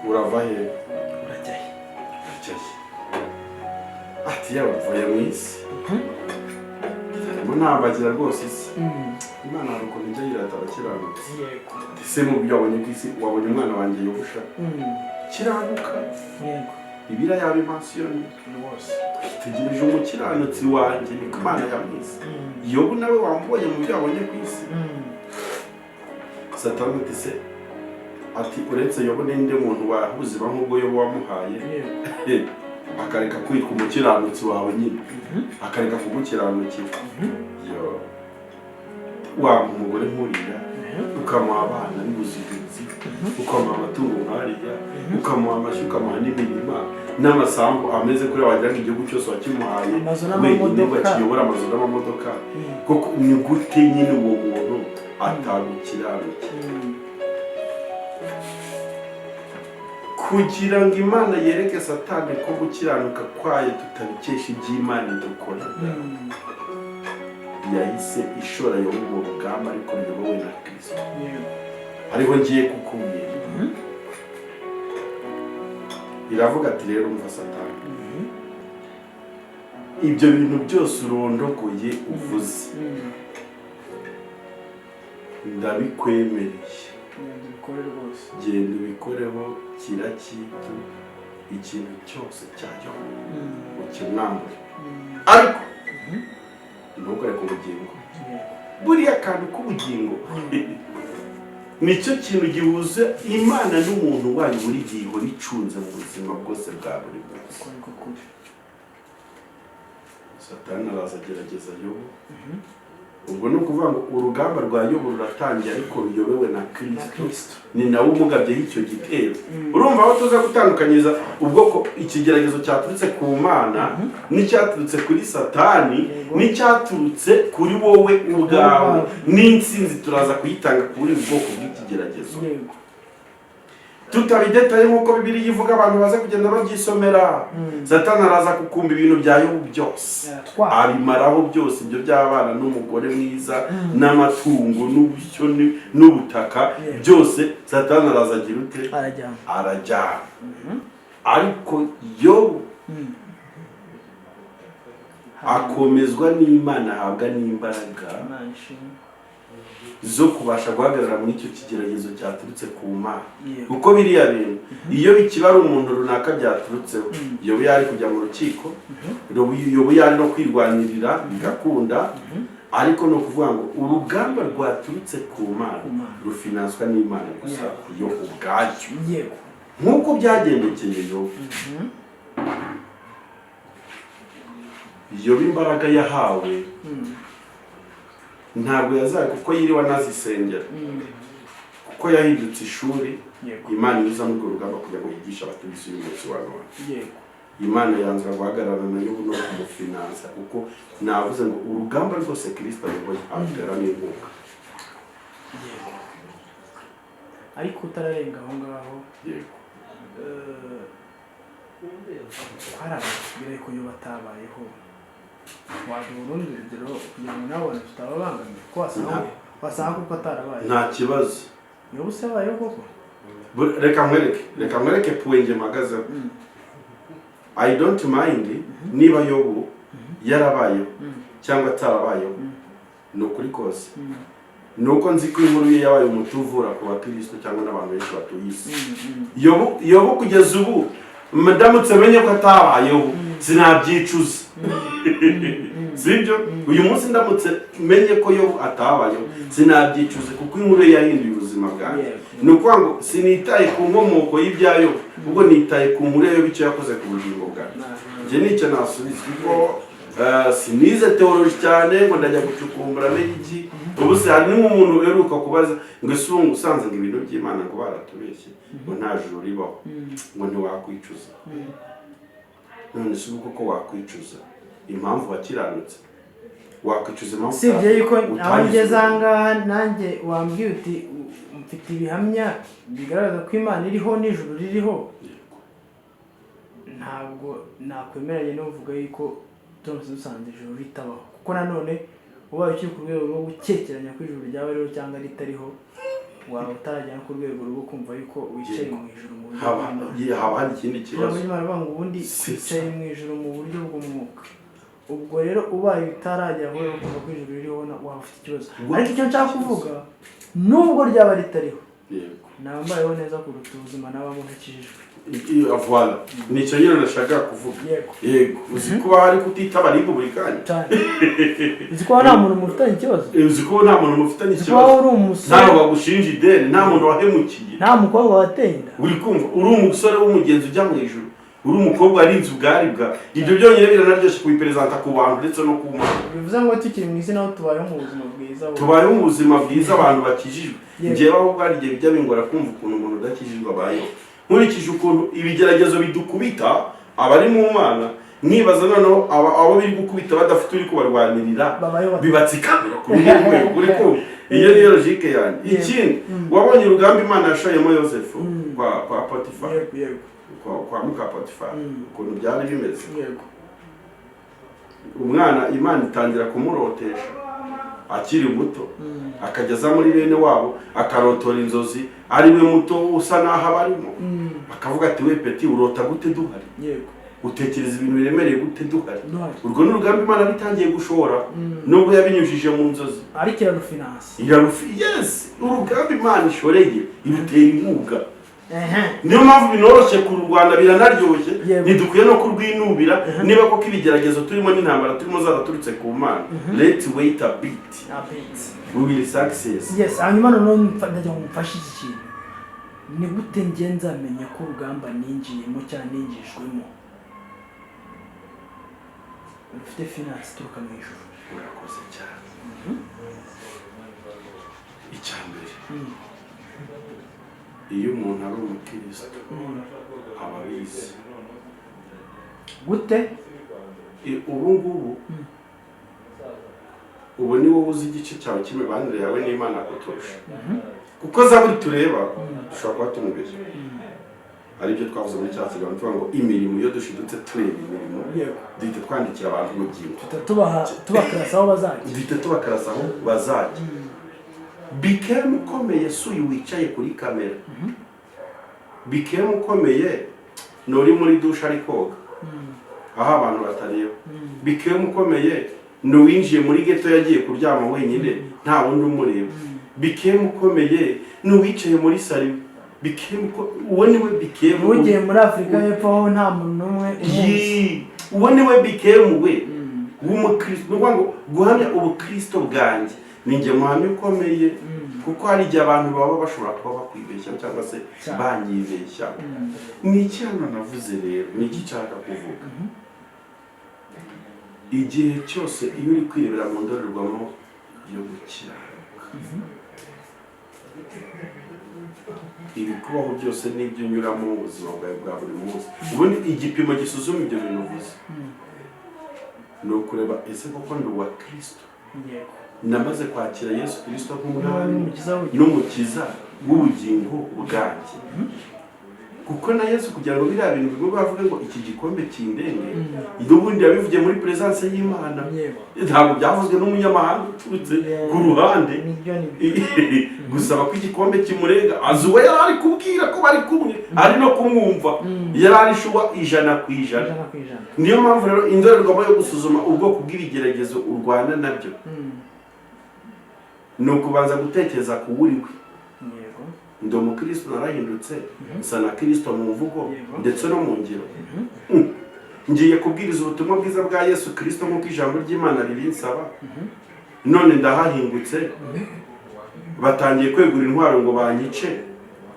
urava he? Urajya he? Ati yabavuye mu isi. Ntabagira rwose isi. Imana hari ukuntu ijya yirata abakiranutsi. Ese mu byo wabonye ku isi wabonye umwana wanjye Yobusha kiranuka. Bibiliya yaba imasiyoni twitegereje umukiranutsi wanjye niko Imana yamwise. Yobu nawe wamubonye mu byo yabonye ku isi. Satani ati se ati uretse Yobu ninde muntu wahuzima nk'ubwo Yobu wamuhaye akareka kwitwa umukiranutsi wawe nyine akareka kumukiranukira. Waba umugore nkuriya ukamuha abana n'ubuzigizi ukamuha amatungo nkariya ukamuha amashyi ukamuha n'imirima n'amasambu ameze kuri wagira ngo igihugu cyose wakimuhaye wenyine bakiyobora amazu n'amamodoka kuko ni gute nyine uwo muntu atagukiranukiye? Kugira ngo Imana yereke Satani ko gukiranuka kwayo tutabikesha iby'Imana idukora, yahise ishora yo mu rugamba ariko riyobowe na Kristo. Ariho ngiye kukubwira. Iravuga ati rero umva Satani, ibyo bintu byose urondogoye uvuze ndabikwemereye, genda ubikoreho kirakitu ikintu cyose cyayo ukimwambure, ariko ntugore ku bugingo. Buriya kantu k'ubugingo nicyo kintu gihuza Imana n'umuntu wayo buri gihe ihora icunze mu buzima bwose bwa buri munsi. Satani araza agerageza Yobu. Ubwo ni ukuvuga ngo urugamba rwa Yobu ruratangiye ariko ruyobewe na Kristo. Ni nawe umugabyeho icyo gitero. Urumva aho tuza gutandukanyiriza ubwoko ikigeragezo cyaturutse ku Mana n'icyaturutse kuri Satani n'icyaturutse kuri wowe ubwawe, n'intsinzi turaza kuyitanga kuri ubwoko bw'ikigeragezo. Tutabidetaye nk'uko Bibiliya ivuga abantu baza kugenda babyisomera. Satani araza kukumba ibintu bya Yobu byose, abimaraho byose, ibyo by'abana n'umugore mwiza n'amatungo n'ubushyo n'ubutaka byose Satani araza agira ute? Arajyana. Ariko Yobu akomezwa n'Imana, ahabwa n'imbaraga zo kubasha guhagarara muri icyo kigeragezo cyaturutse ku Mana. Kuko biriya bintu iyo bikiba ari umuntu runaka byaturutseho, Yobu yari kujya mu rukiko, Yobu yari no kwirwanirira bigakunda, ariko no kuvuga ngo urugamba rwaturutse ku Mana rufinanswa n'Imana gusa yo ubwacyo, nk'uko byagendekeye Yobu. Yobu imbaraga yahawe ntabwo yazaye kuko yiriwe anazisengera, kuko yahindutse ishuri Imana inyuza muri urwo rugamba kugira ngo yigishe abatuye uyu munsi wa none. Imana yanzura guhagarara na Yobu no kumufinansa, kuko navuze ngo urugamba rwose Kristo ayoboye abatera n'inkunga. Ariko utararenga aho ngaho, twarabagira ko Yobu atabayeho. Waduha urundi rugero kugira ngo nabone tutababangamiye ko wasanga kuko atarabaye. Nta kibazo. Yobu se yabayeho koko? Reka mwereke puwenge mpagazeho. I don't mind niba Yobu yarabayeho cyangwa atarabayeho, ni ukuri kose. Nuko nzi ko inkuru ye yabaye umuti uvura ku bakristo cyangwa n'abantu benshi batuye isi. Yobu kugeza ubu ndamutse menye ko atabayeho sinabyicuza. Sibyo? Uyu munsi ndamutse menye ko Yobu atabayeho sinabyicuza, kuko inkuru ye yahinduye ubuzima bwanjye. Ni ukuvuga ngo sinitaye ku nkomoko y'ibyayo, ubwo nitaye ku nkuru ye y'icyo yakoze ku bugingo bwanjye. Njye nicyo nasubiza, kuko sinize teoloji cyane ngo ndajya gucukumbura n'iki. Ubu se hari n'umuntu uheruka kubaza ngo ese usanze ngo ibintu by'Imana ngo baratubeshye ngo nta juru ribaho, ngo ntiwakwicuza. None se uko wakwicuza impamvu wakiranutse? Wakwicuza impamvu sibye yuko abangeze ahangaha nanjye wambwiye uti mfite ibihamya bigaragaza ko Imana iriho n'ijuru ririho. Ntabwo nakwemeranye n'uvuga yuko turamutse dusanze ijuru ritabaho, kuko nanone ubaye ukiri ku rwego rwo gukekeranya ko ijuru ryaba ririho cyangwa ritariho, waba utarajya ku rwego rwo kumva yuko wicaye mu ijuru mu buryo bw'Imana. Haba hari ikindi kibazo. Baravuga ngo ubundi wicaye mu ijuru mu buryo bw'umwuka. Ubwo rero ubaye utarajya aho kumva ko ijuru ririho waba ufite ikibazo. Ariko icyo nshaka kuvuga, nubwo ryaba ritariho, yego nambayeho neza kuruta ubuzima n'abamo ntakijijwe. Voilà, nicyo nyine nashaka kuvuga. Yego, uzi ko hari kutitaba ribu buri kanya. Uzi ko nta muntu mufitanye ikibazo. Uzi ko nta muntu mufitanye ikibazo. Uzi ko uri umusore. Nta bagushinja ideni, nta muntu wahemukiye. Nta mukobwa watenda. Uri kumva, uri umusore w'umugenzi ujya mu ijuru. Uri umukobwa arinze ubwari bwa. Ibyo byonyine biranaryoshye kubipresenta ku bantu ndetse no ku Mana. Bivuze ngo tukiri mu isi naho tubayeho mu buzima bwiza. Tubayeho mu buzima bwiza abantu bakijijwe. Ngewe aho bwari igihe bijya bingora kumva ukuntu umuntu udakijijwe abayeho. Nkurikije ukuntu ibigeragezo bidukubita abari mu Mana, nibaza noneho abo biri gukubita badafite uri kubarwanirira bibatsikamira ku rwego uri ko iyo niyo logique yanjye. Ikindi wabonye urugamba Imana yashoyemo Yosefu kwa Potifa, kwa muka Potifa, ukuntu byari bimeze. Umwana Imana itangira kumurotesha akiri muto, akageza muri bene wabo akarotora inzozi ari we muto usa naho abarimo, bakavuga ati we peti urota gute duhari, utekereza ibintu biremereye gute duhari. Urwo n'urugamba Imana ritangiye gushora nubwo yabinyujije mu nzozi, ariko irarufinanse. Yes, urugamba Imana ishoreye irutera inkunga. Niyo mpamvu binoroshye ku Rwanda biranaryoshye, ntidukwiye no kurwinubira. Niba koko ibigeragezo turimo n'intambara turimo zaraturutse ku Mana, let's wait a bit, we will success. Yes, hanyuma noneho ndagira ngo mfashe iki kintu. Ni gute njye nzamenya ko urugamba ninjiyemo cyangwa ninjijwemo rufite finance turuka mu ijuru? Urakoze cyane. Icyambere, iyo umuntu ari umukristo aba abizi. Gute? Ubu ni wowe uzi igice cyawe cy'imibanire yawe n'Imana kuturusha. Kuko Zaburi tureba dushobora kuba tumubeshya. Aribyo twavuze muri cya kiganiro tuvuga ngo imirimo iyo dushidutse tureba imirimo duhita twandikira abantu mu byingo, tubakarasa aho bazajya, duhita tubakarasa aho bazajya. Bikemu ukomeye si uyu wicaye kuri kamera. Bikemu ukomeye ni uri muri dushe ari koga aho abantu batareba. Bikemu ukomeye ni uwinjiye muri geto yagiye kuryama wenyine nta wundi umureba. Bikemu ukomeye ni uwicaye muri sari. Bikemu uwo niwe Bikemu. Ugiye muri Afurika y'Epfo aho nta muntu n'umwe umuzi. Uwo niwe Bikemu we w'umukristo. Ni ngo guhamya ubukristo bwanjye ni njye muhamya ukomeye, kuko hari igihe abantu baba bashobora kuba bakwibeshya cyangwa se banyibeshya. Ni iki hano navuze rero, ni iki nshaka kuvuga. Igihe cyose iyo uri kwirebera mu ndorerwamo yo gukiranuka, ibikubaho byose n'ibyo unyuramo mu buzima bwawe bwa buri munsi, ubundi igipimo gisuzuma ibyo bintu uvuze ni ukureba ese koko ndi uwa Kristo, namaze kwakira Yesu Kristo nk'umwami n'umukiza w'ubugingo bwanjye. Kuko na Yesu kugira ngo biriya bintu bimwe bavuga ngo iki gikombe kindenge, n'ubundi yabivugiye muri presence y'Imana, ntabwo byavuzwe n'umunyamahanga uturutse ku ruhande gusaba ko igikombe kimurenga. Azi uwo yari ari kubwira ko bari kumwe, ari no kumwumva, yari ari shuwa 100%. Niyo mpamvu rero indorerwamo yo gusuzuma ubwoko bw'ibigeragezo u Rwanda nabyo ni ukubanza gutekereza ku wuriwe. Ndi umukristo narahindutse, nsa na Kristo mu mvugo ndetse no mu ngiro. Ngiye kubwiriza ubutumwa bwiza bwa Yesu Kristo nk'uko ijambo ry'Imana ribinsaba. None ndahahingutse, batangiye kwegura intwaro ngo banyice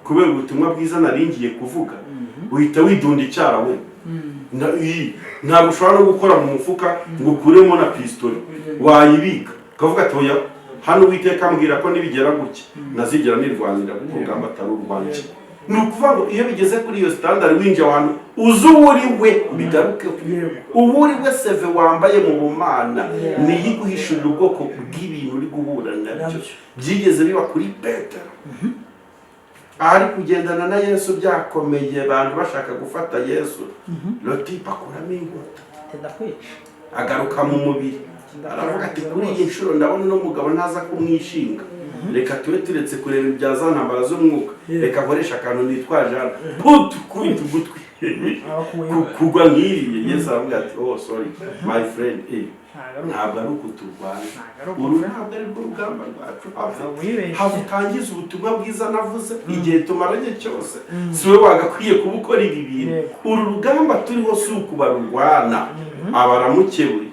kubera ubutumwa bwiza naringiye kuvuga. Uhita widunda icyara we. Ntabwo ushobora no gukora mu mufuka ngo ukuremo na pistole wayibika kavuga ati oya, hano Uwiteka ambwira ko nibigera gutya nazigera nirwanira kuko urugamba atari urwanje. Ni ukuvuga ngo iyo bigeze kuri iyo standard winje abantu uzi uri we bigaruke uri we seve wambaye mu bumana, ni yiguhishurira ubwoko bw'ibintu uri guhura nabyo. Byigeze biba kuri Petero ari kugendana na Yesu byakomeye, abantu bashaka gufata Yesu, Lotipa akuramo inkota agaruka mu mubiri, aravuga ati kuri iyi nshuro ndabona no mugabo ntaza kumwishinga, reka tube turetse kureba ibya za ntambara z'umwuka, reka nkoresha akantu nitwaje hano putu kubita ugutwi kugwa nk'iriye. Yesu aravuga ati oh sorry my friend, ntabwo ari uko turwana, uru ntabwo ari rwo rugamba rwacu, hava utangiza ubutumwa bwiza navuze igihe tumaranye cyose, si we wagakwiye kuba ukora ibi bintu. Uru rugamba turiho si uku barurwana, abaramukebuye.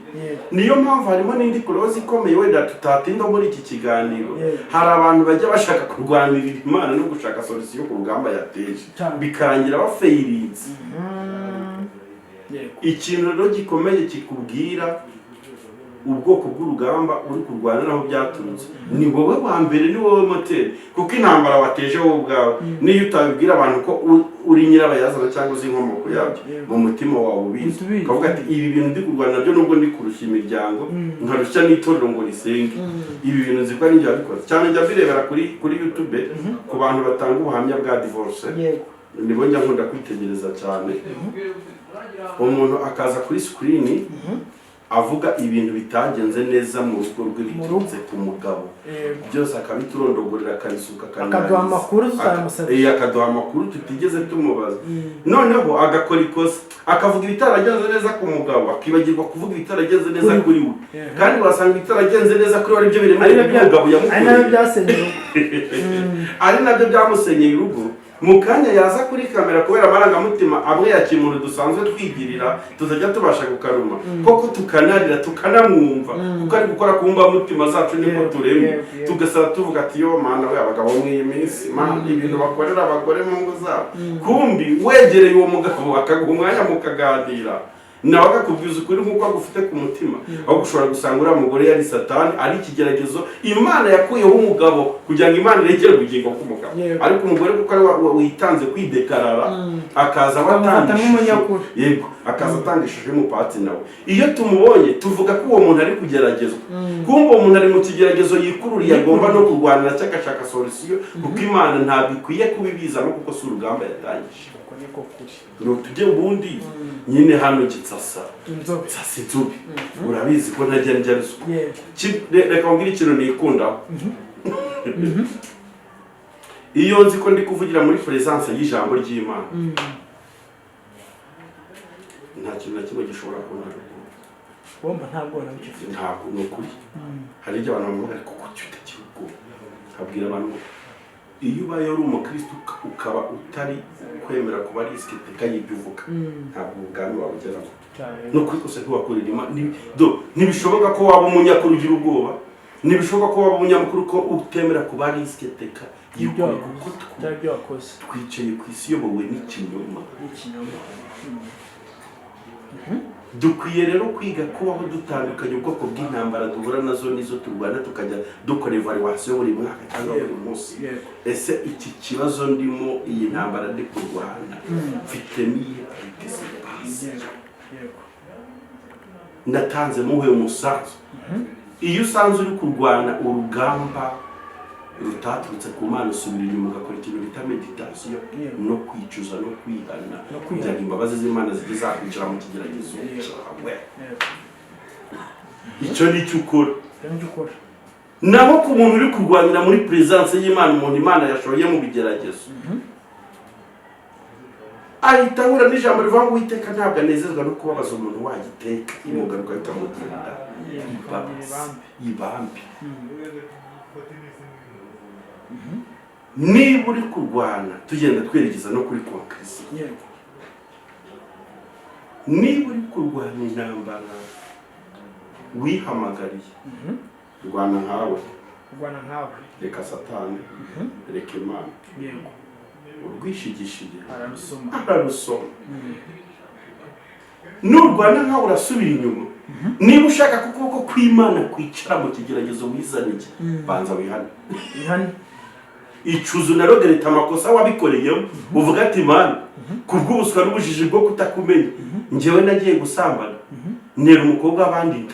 Niyo mpamvu harimo n'indi kurozi ikomeye wenda tutatinda muri iki kiganiro. Hari abantu bajya bashaka kurwanirira Imana no gushaka solution ku rugamba yateje, bikarangira bafeyirinze. Ikintu rero gikomeye kikubwira ubwoko bw'urugamba uri kurwana naho byaturutse, ni wowe wa mbere, ni wowe moteri, kuko intambara wateje wowe ubwawe. Niyo utabibwira abantu ko uri nyirabayazana cyangwa uzi inkomoko yabyo, mu mutima wawe ubizi, ukavuga ati ibi bintu ndi kurwana nabyo nubwo ndi kurusha imiryango, nkarushya n'itorero ngo risenge, ibi bintu nzi ko ari njye wabikoze. Cyane njya birebera kuri YouTube ku bantu batanga ubuhamya bwa divorce, nibo njya nkunda kwitegereza cyane. Umuntu akaza kuri screen avuga ibintu bitagenze neza mu rugo rwe biturutse ku mugabo, byose akabiturondogorera, akabisuka, akaduha amakuru tutamusabye, akaduha amakuru tutigeze tumubaza. Noneho agakora ikosa, akavuga ibitaragenze neza ku mugabo, akibagirwa kuvuga ibitaragenze neza kuri we, kandi wasanga ibitaragenze neza kuri we ari byo biremereye umugabo yamukoreye, ari nabyo byamusenyeye urugo. Mu kanya yaza kuri kamera kubera amarangamutima amwe ya kimuntu dusanzwe twigirira, tuzajya tubasha gukaruma koko tukanarira tukanamwumva, kuko ari gukora ku mutima zacu niko turemye, tugasaba tuvuga ati yo mana we abagabo mw'iyi minsi mana ibintu bakorera abagore mu ngo zabo. Kumbi wegereye uwo mugabo akaguha umwanya mukaganira, nawe akakubwiza ukuri nk'uko agufite ku mutima, aho gushobora gusanga uriya mugore yari satani, ari ikigeragezo Imana yakuyeho umugabo kugira ngo Imana irekere ubugingo bw'umugabo, ariko umugore kuko ari witanze kwidekarara, akaza yego akaza atangishije umupati nawe. Iyo tumubonye tuvuga ko uwo muntu ari kugeragezwa, kumva uwo muntu ari mu kigeragezo yikururiye, agomba no kurwanira cyangwa solution, kuko Imana ntabwo ikwiye kubibizamo kuko si urugamba yatangije. Tujye ubundi nyine hano gitsasa inzobe, urabizi ko ntajya njya ruswa. Reka mbwira ikintu nikundaho, iyo nzi ko ndi kuvugira muri presence y'ijambo ry'Imana, nta kintu na kimwe gishobora kunanira. Ntabwo ni ukuri. Hari igihe abantu bavuga ariko kuki utagira ubwoba, nkabwira abantu iyo ubaye uri umukristo ukaba utari kwemera kuba risike y'ibyo uvuga, ntabwo ubwami wawe ugeraho. No kuri kose ntiwakorera Imana, ntibishoboka ko waba umunyakuru ugira ubwoba, ntibishoboka ko waba umunyamakuru ko utemera kuba risike y'ibyo wakoze. Twicaye ku isi iyobowe n'ikinyoma. Dukwiye rero kwiga kubaho dutandukanye ubwoko bw'intambara duhura nazo nizo turwana, tukajya dukora evaluation buri mwaka cyangwa buri munsi. Ese iki kibazo ndimo, iyi ntambara ndi kurwana mfite niye participation, natanze muhe umusanzu. Iyo usanze uri kurwana urugamba rutaturutse ku Mana, usubira inyuma ugakora ikintu bita meditation no kwicuza no kwihana, kugira ngo imbabazi z'Imana zijye zakwinjira mu kigeragezo cyawe. Icyo ni cyo ukora. Naho ku muntu uri kurwanira muri presence y'Imana, umuntu Imana yashoye mu bigeragezo, ahita ahura n'ijambo rivuga ngo Uwiteka ntabwo anezezwa no kubabaza umuntu wagiteka, imugaruka bikamugenda ibambi. Niba uri kurwana tugenda twerekeza no kuri kwa Kristo, niba uri kurwana intambara wihamagariye, rwana nkawe, reka Satani, reka Imana, urwishigishije ararusoma. Nurwana nkawe urasubira inyuma. Niba ushaka ko ukuboko kw'Imana kwicara mu kigeragezo wizanike, banza wihane. Icuzo narogereta amakosa wabikoreyemo, uvuga ati Imana kubw'ubuswa n'ubujiji bwo kutakumenya, njyewe nagiye gusambana, nera umukobwa abandi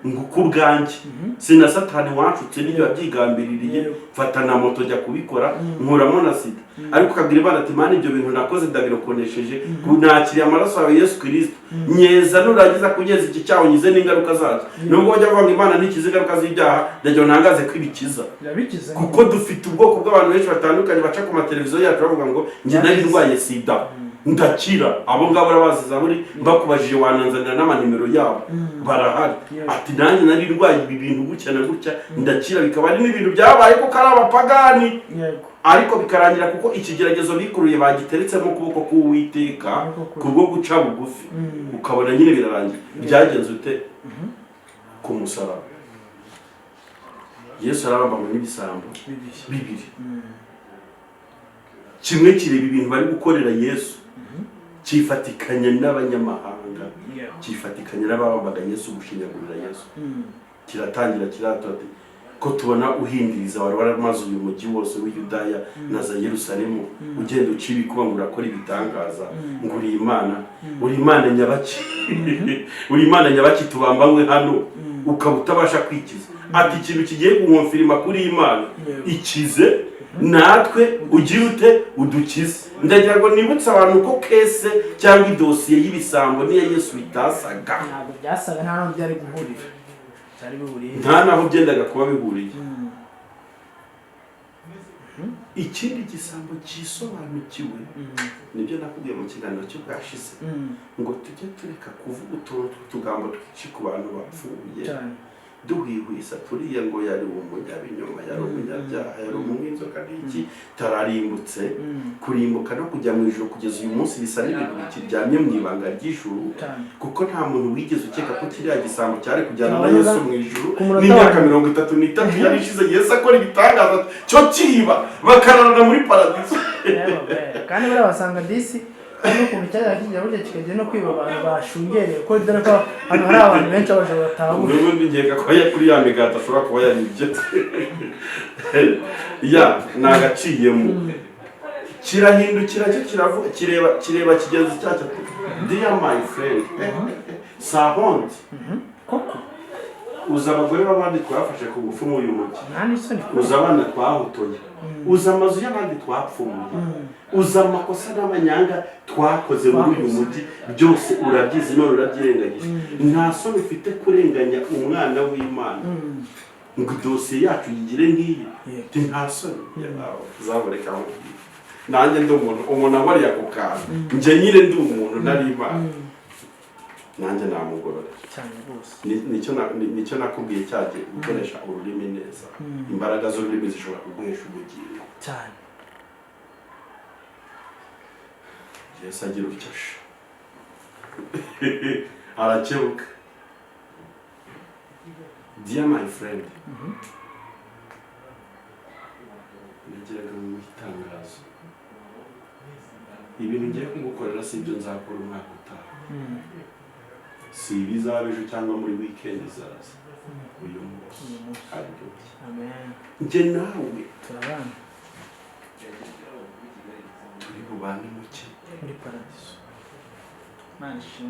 ngo kubwanjye, sina Satani wanshutse n'ibyo yabyigambiririye, mfata na moto jya kubikora, nkuramo na sida. Ariko kabwira Imana ati Imana ibyo bintu nakoze ndabirokonesheje, nakiriye amaraso yawe Yesu Kristo, nyeza nurangiza kunyeza iki cyaho nyize n'ingaruka zacu. Nubwo wajya vuga Imana nikize ingaruka z'ibyaha, ndagiye ntangaze kwibikiza, kuko dufite ubwoko bw'abantu benshi batandukanye baca ku mateleviziyo yacu bavuga ngo njye nari ndwaye sida. ndakira. Abo ngabo barabazi Zaburi, mbakubajije wananzanira n'amanimero yabo barahari. Ati nanjye nari ndwaye ibi bintu gutya na gutya ndakira, bikaba ari n'ibintu byabaye ko kari abapagani, ariko bikarangira kuko ikigeragezo bikuruye bagiteretsemo ukuboko k'Uwiteka kubwo guca bugufi, ukabona nyine birarangiye. Byagenze ute? Ku musaraba Yesu arabambanywe n'ibisambo bibiri. Kimwe kireba ibintu bari gukorera Yesu, kifatikanya n'abanyamahanga, kifatikanya n'ababambaga Yesu, gushinyagurira Yesu. Kiratangira kiratote ko tubona uhindiriza wari waramaze uyu mujyi wose w'Yudaya na za Yerusalemu, ugenda ucibi kuba ngo urakora ibitangaza, ngo uri Imana, uri Imana nyabaki, uri Imana nyabaki tubambanywe hano, ukaba utabasha kwikiza. Ati ikintu kigiye kumwumfirima kuri Imana ikize, natwe ugira ute udukize. Ndagira ngo nibutse abantu ko kese cyangwa idosiye y'ibisambo niya Yesu bitasaga, ntabwo byasaga, nta naho byari guhurira, cyari bihuriye, nta naho byendaga kuba bihuriye. Ikindi gisambo kisobanukiwe nibyo nakubwiye mu kiganiro cyo bwashize, ngo tujye tureka kuvuga utuntu tugambo twinshi ku bantu bapfuye duhwihwisa turiya ngo yari umunyabinyoma, yari umunyabyaha, yari umwinzoka n'iki, tararimbutse. Kurimbuka no kujya mu ijuru kugeza uyu munsi bisa n'ibintu bikiryamye mu ibanga ry'ijuru, kuko nta muntu wigeze ukeka ko kiriya gisambo cyari kujyana na Yesu mu ijuru. N'imyaka 33 yari ishize Yesu akora ibitangaza cyo kiba bakararana muri paradiso. Kandi barabasanga disi n'ukuntu cyari kijya burya kikagiye no kwiba abantu bashungereye, ko dore ko hano hari abantu benshi abaje batahura. N'ubundi ngeka ko kuri ya migata ashobora kuba yaribye. Ya nagaciyemo kirahindukira cyo kireba kigenzi cyacu. Dear my friend, Sahondi koko uza abagore b'abandi twafashe ku ngufu muri uyu mujyi, uza abana twahotoye, uza amazu y'abandi twapfumuye, uza amakosa n'amanyanga twakoze muri uyu mujyi, byose urabyizi none urabyirengagije. Nta soni ufite kurenganya umwana w'Imana ngo dosiye yacu yigire nk'iyi. Nta soni zaboreka aho nanjye ndi umuntu abariye ako kantu, njye nyine ndi umuntu nari Imana, nanjye namugorora cyane rwose. Nicyo nakubwiye cyagiye gukoresha ururimi neza. Imbaraga z'ururimi zishobora kuguhesha ubugingo cyane. Yesu agira ucyasha arakebuka. Dear my friend, nageraga mu itangazo, ibintu ngiye kugukorera si ibyo nzakora umwaka utaha, si ibizaba ejo cyangwa muri weekend izaza, uyu munsi aribyo. Njye nawe turabana, turi bubane muke muri paradiso. Manshi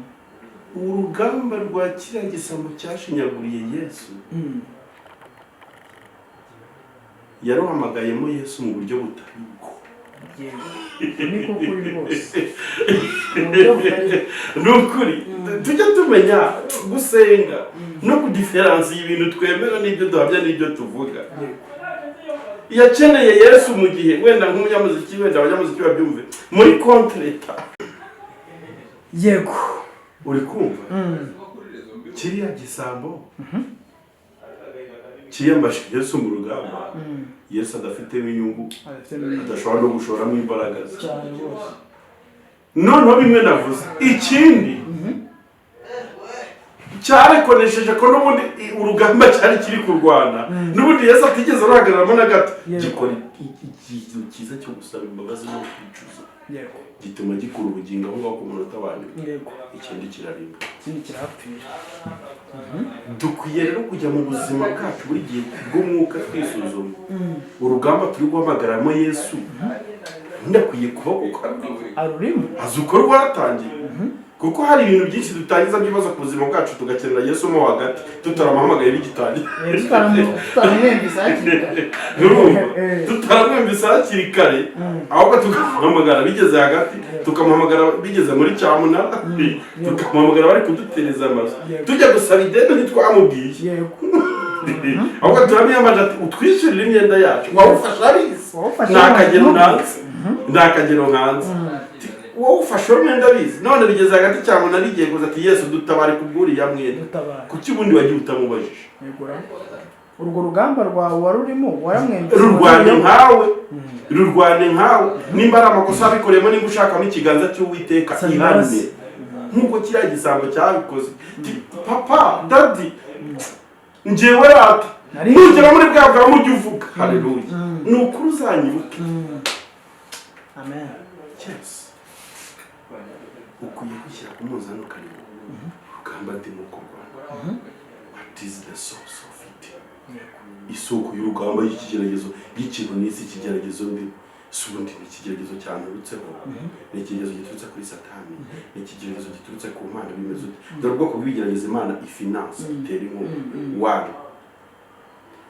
urugamba rwa kiriya gisambo cyashinyaguriye Yesu, yaruhamagayemo Yesu mu buryo butari bwo. Nukuri tujya tumenya gusenga no kudiferansi y'ibintu twemera n'ibyo duhamya n'ibyo tuvuga. Yakeneye Yesu mu gihe wenda nk'umunyamuziki, wenda abanyamuziki babyumve muri kontreta. Yego uri kumva kiriya gisambo kiyambashe Yesu mu rugamba, Yesu adafitemo inyungu, adashobora no gushoramo imbaraga ze. Noneho bimwe navuze ikindi cyarekonesheje ko n'ubundi urugamba cyari kiri kurwana, n'ubundi Yesu atigeze aruhagararamo na gato. Gikora ikintu cyiza cyo gusaba imbabazi no kwicuza, gituma gikura ubugingo aho ngaho ku munota wa nyuma. Ikindi kirarimba, ikindi kirapfira. Dukwiye rero kujya mu buzima bwacu buri gihe bw'umwuka twisuzuma urugamba turi guhamagaramo Yesu. Ndakwiye kuba uko arurimo azi uko rwatangiye, kuko hari ibintu byinshi dutangiza by'ibibazo ku buzima bwacu tugakenera Yesu mo hagati tutaramuhamagaye bigitangiye, tutaramwumvisa hakiri kare, ahubwo tukamuhamagara bigeze hagati, tukamuhamagara bigeze muri cyamunara, tukamuhamagara bari kudutereza amazu, tujya gusaba ideni ntitwamubwiye, ahubwo turamwiyambaje ati utwishyurire imyenda yacu, wawufasha abizi ntakagero nkanze, wowe ufashe umwenda bizi none bigeze hagati cyangwa narigiye kuza ati Yesu dutabare kubwuriya mwenda kuki ubundi wagiye utamubajije urwo rugamba rwawe warurimo waramwemeye rurwane nkawe nimba ari amakosa abikoreyemo nimba ushakamo ikiganza cy'Uwiteka ihane nk'uko kiriya gisambo cyabikoze papa dadi njyewe rata nugera muri bwa mujyi uvuga haleluya ni ukuri uzanyibuke amen yes ukwiye gushyira ku munzani ukareba urugamba ndimo kurwana what is the source of it isoko y'urugamba y'ikigeragezo y'ikintu n'isi ikigeragezo ndi subundi ni ikigeragezo cyanurutseho ni ikigeragezo giturutse kuri Satani ni ikigeragezo giturutse ku Mana bimeze dore ubwoko bw'igerageza Imana ifinance itera inkunga wari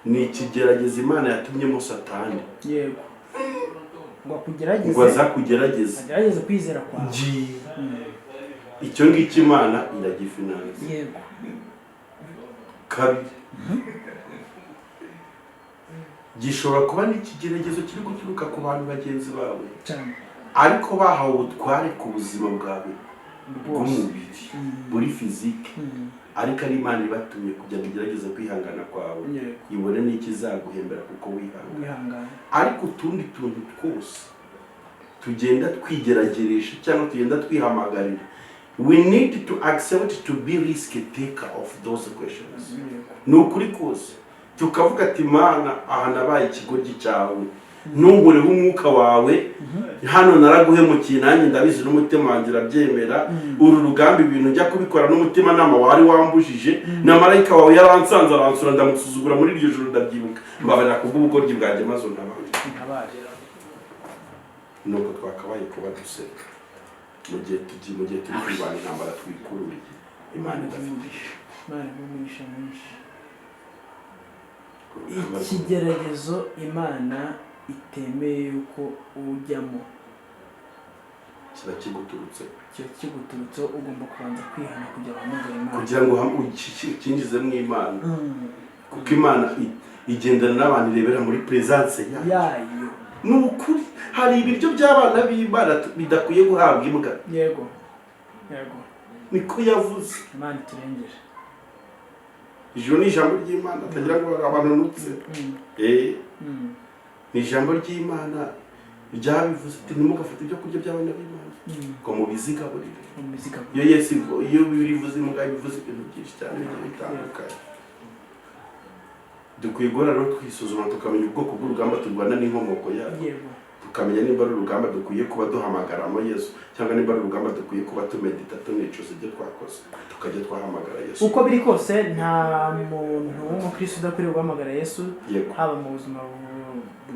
ni ikigerageza Imana yatumyemo Satani yego ngo kugerageza ngo azakugerageza agerageza kwizera kwawe icyo ngiki Imana iragifinance yego kabiri gishobora kuba n'ikigeragezo kiri guturuka ku bantu bagenzi bawe ariko bahawe ubutware ku buzima bwawe bw'umubiri buri fizike ariko ari Imana ibatumye kugira ngo igerageze kwihangana kwawe ibone n'ikizaguhembera kuko wihangana ariko utundi tuntu twose tugenda twigerageresha cyangwa tugenda twihamagarira we need to accept to be risk taker of those questions ni ukuri kose tukavuga ati Mana aha nabaye ikigoryi cyawe nungureho umwuka wawe hano naraguhemukiye nanjye ndabizi n'umutima wanjye urabyemera uru rugamba ibintu njya kubikora n'umutima nama wari wambujije na marayika wawe yaransanze aransura ndamusuzugura muri iryo joro ndabyibuka mbabarira kubw'ubugoryi bwanjye maze ntabare nuko twakabaye kuba duseka mu gihe turi kurwanya intambara twikururiye Imana idafite ikigeragezo Imana itemeye yuko ujyamo kiba kiguturutse ugomba kubanza kwihana kugira ngo Imana kugira ngo ukinjizemo Imana kuko Imana igendana n'abantu irebera muri presence yayo ni ukuri hari ibiryo by'abana b'Imana bidakwiye guhabwa imbwa yego niko yavuze Imana turengere ijoro ni ijambo ry'Imana atagira ngo abantu nutse ni ijambo ry'Imana ryabivuze ati ntimugafate ibyo kurya by'abana b'Imana ngo mubizigaburire iyo Yesu iyo bivuze imbwa bivuze ibintu byinshi cyane bitandukanye dukwiye guhora rero twisuzuma tukamenya ubwoko bw'urugamba turwana n'inkomoko yarwo tukamenya nimba ari urugamba dukwiye kuba duhamagaramo Yesu cyangwa nimba ari urugamba dukwiye kuba tumedita tunicuza ibyo twakoze tukajya twahamagara Yesu uko biri kose nta muntu w'umukristo udakwiriye guhamagara Yesu haba mu buzima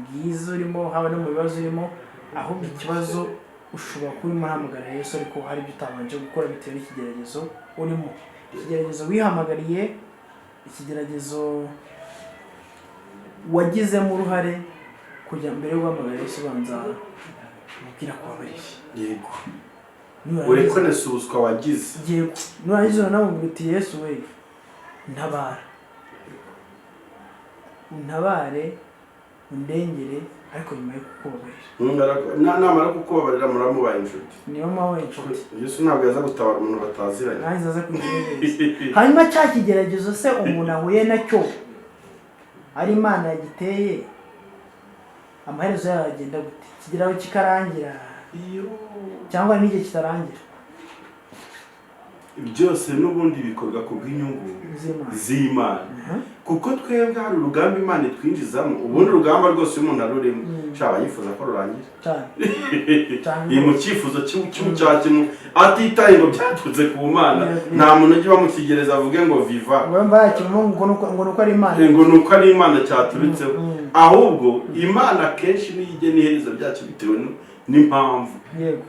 bwiza urimo haba no mu bibazo urimo ahubwo ikibazo ushobora kuba umuhamagara Yesu ariko hari ibyo utabanje gukora bitewe n'ikigeragezo urimo ikigeragezo wihamagariye ikigeragezo wagizemo uruhare kujya mbere yo guhamagara Yesu banza mubwira kubabarira yego urekone suswa wagize yego nurangiza nawe uti Yesu we untabare undengere ariko nyuma yo kukubabarira namara kukubabarira muramubaye inshuti niyo mpawe inshuti Yesu ntabwo yaza gutabara umuntu bataziranye nanjye aza kugerageza hanyuma cya kigeragezo se umuntu ahuye nacyo ari Imana yagiteye amaherezo yayo agenda gute kigeraho kikarangira cyangwa n'igihe kitarangira byose n'ubundi bikorwa ku bw'inyungu z'Imana kuko twebwe hari urugamba Imana itwinjizamo ubundi urugamba rwose umuntu arurimo shaba yifuza ko rurangira cyane mu cyifuzo cy'umucyakimwe atitaye ngo byaturutse ku Mana nta muntu ujya bamukigereza avuge ngo viva ngo nuko ari Imana ngo nuko ari Imana cyaturutseho ahubwo Imana kenshi niyo igena iherezo ryacu bitewe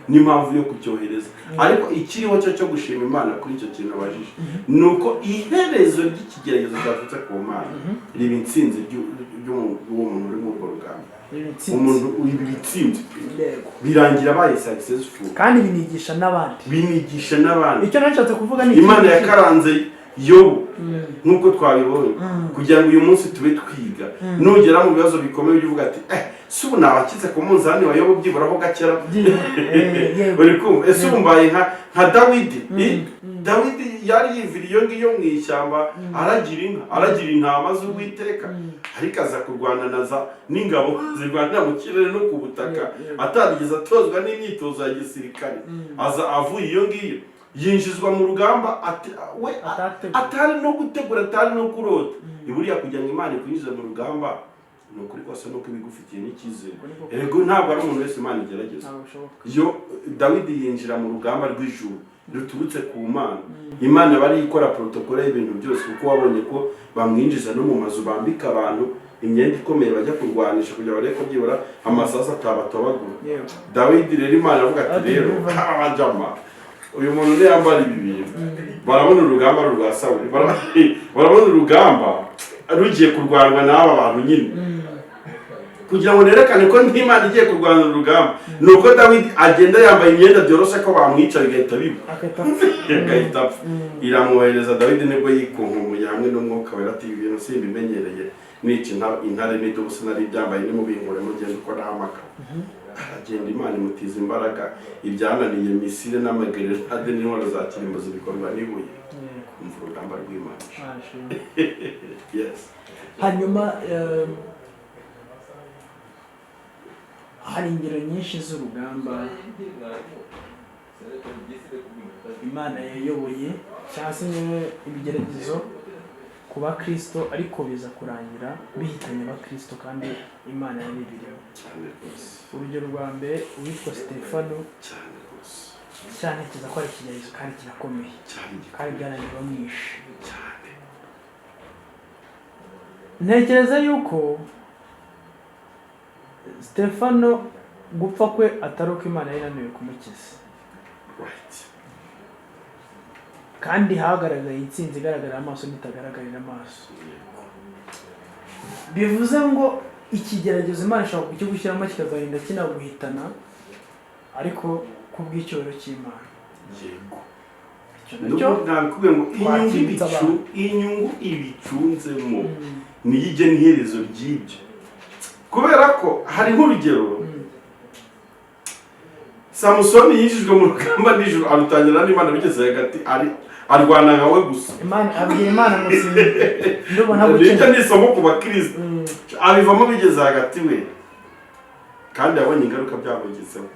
n'impamvu yo kucyohereza ariko ikiriho cyo gushima Imana kuri icyo kintu abajije nuko iherezo ry'ikigeragezo cyatutse ku Mana riba intsinzi y'uwo muntu uri mu rugamba umuntu ibitsinzi birangira abaye successful kandi binigisha n'abandi icyo nashatse kuvuga ni Imana yakaranze Yobu nkuko twabibonye kugira ngo uyu munsi tube twiga nugera mu bibazo bikomeye uvuga ati si ubu nabakize ku munzani wa Yobu byiburaho gakera uri kumva ese umbaye nka Dawidi Dawidi yari yivira iyo ngiyo mu ishyamba aragira inka aragira intama z'Uwiteka ariko aza kurwana n'ingabo zirwanira mu kirere no ku butaka atarigeze atozwa n'imyitozo ya gisirikare aza avuye iyo ngiyo yinjizwa mu rugamba atari no gutegura atari no kurota iburiya kugira ngo Imana ikwinjize mu rugamba ni ukuri kose nuko ibigufitiye n'icyizere erego ntabwo ari umuntu wese Imana igerageza iyo Dawidi yinjira mu rugamba rw'ijuru ruturutse ku Mana Imana bari ikora protokole y'ibintu byose kuko wabonye ko bamwinjiza no mu mazu bambika abantu imyenda ikomeye bajya kurwanisha kugira barebe ko byibura amasasu atabatobagura Dawidi rero Imana avuga ati rero abajama uyu muntu ne yambara ibi bintu barabona urugamba rwa Sawuli barabona urugamba rugiye kurwanwa n'aba bantu nyine kugira ngo nerekane ko n'Imana igiye kurwana urugamba nuko Dawidi agenda yambaye imyenda byoroshe ko bamwica bigahita biba agahita apfa iramwohereza Dawidi nibwo yikunkumuye hamwe n'umwuka wera ati ibintu simbimenyereye nica intare n'idubu sinari byambaye nimubingure mugenda ukora amaka agenda Imana imutiza imbaraga ibyananiye Misiri n'amagerenade n'intwaro za kirimbuzi bikorwa n'ibuye umva urugamba rw'Imana yes hanyuma hari ingero nyinshi z'urugamba Imana yayoboye cyangwa se ibigeragezo ku bakristo ariko biza kurangira bihitanye abakristo kandi Imana yabibirimo urugero rwa mbere uwitwa Stefano cyane kiza ko ari ikigeragezo kandi kirakomeye kandi byarangiye bamwishe ntekereza yuko Stefano gupfa kwe atari uko Imana yananiwe kumukiza kandi hagaragaye intsinzi igaragarira amaso n'itagaragarira amaso bivuze ngo ikigeragezo Imana ishobora kukigushyiramo kikazarinda kinaguhitana ariko kubw'icyoro cy'Imana yego nakubwiye ngo inyungu ibicunzemo niyijye n'iherezo ry'ibyo kubera ko hari nk'urugero Samusoni yinjijwe mu rugamba nijoro arutangira n'Imana bigeze hagati arwana nkawe gusa Imana musinzi ndubona gukina n'isomo ku bakristo abivamo bigeze hagati we kandi yabonye ingaruka byamugizeho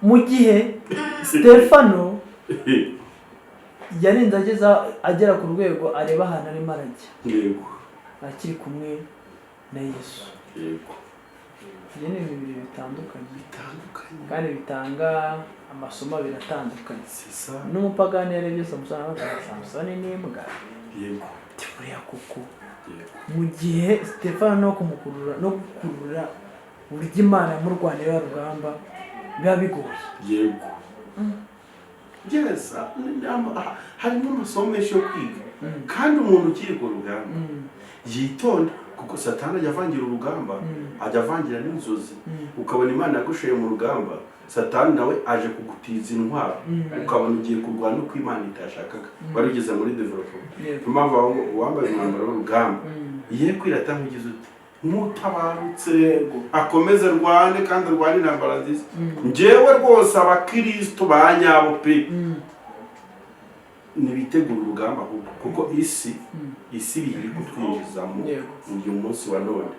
mu gihe Stefano yarinze agera ku rwego areba ahantu arimo arajya yego akiri kumwe na Yesu yego ni ibintu bitandukanye kandi bitanga amasomo biratandukanye n'umupagani yarebye Samusoni n'imbwa yego turiya kuko mu gihe Stefano no gukurura uburyo Imana yamurwanira rugamba biba bigoye yego yes harimo amasomo menshi yo kwiga kandi umuntu ukiri ku rugamba yitonda kuko Satani ajya avangira urugamba ajya avangira n'inzozi ukabona Imana yagushoye mu rugamba Satani nawe aje kugutiza intwaro ukabona ugiye kurwana uko Imana itashakaga wari ugeze muri development impamvu wambaye umwambaro w'urugamba iye kwirata nk'ugize uti nk'utabarutse akomeze rwane kandi rwane intambara nziza njyewe rwose abakristo ba nyabo pe nibitegura urugamba kuko isi biri kutwinjizamo uyu munsi wa none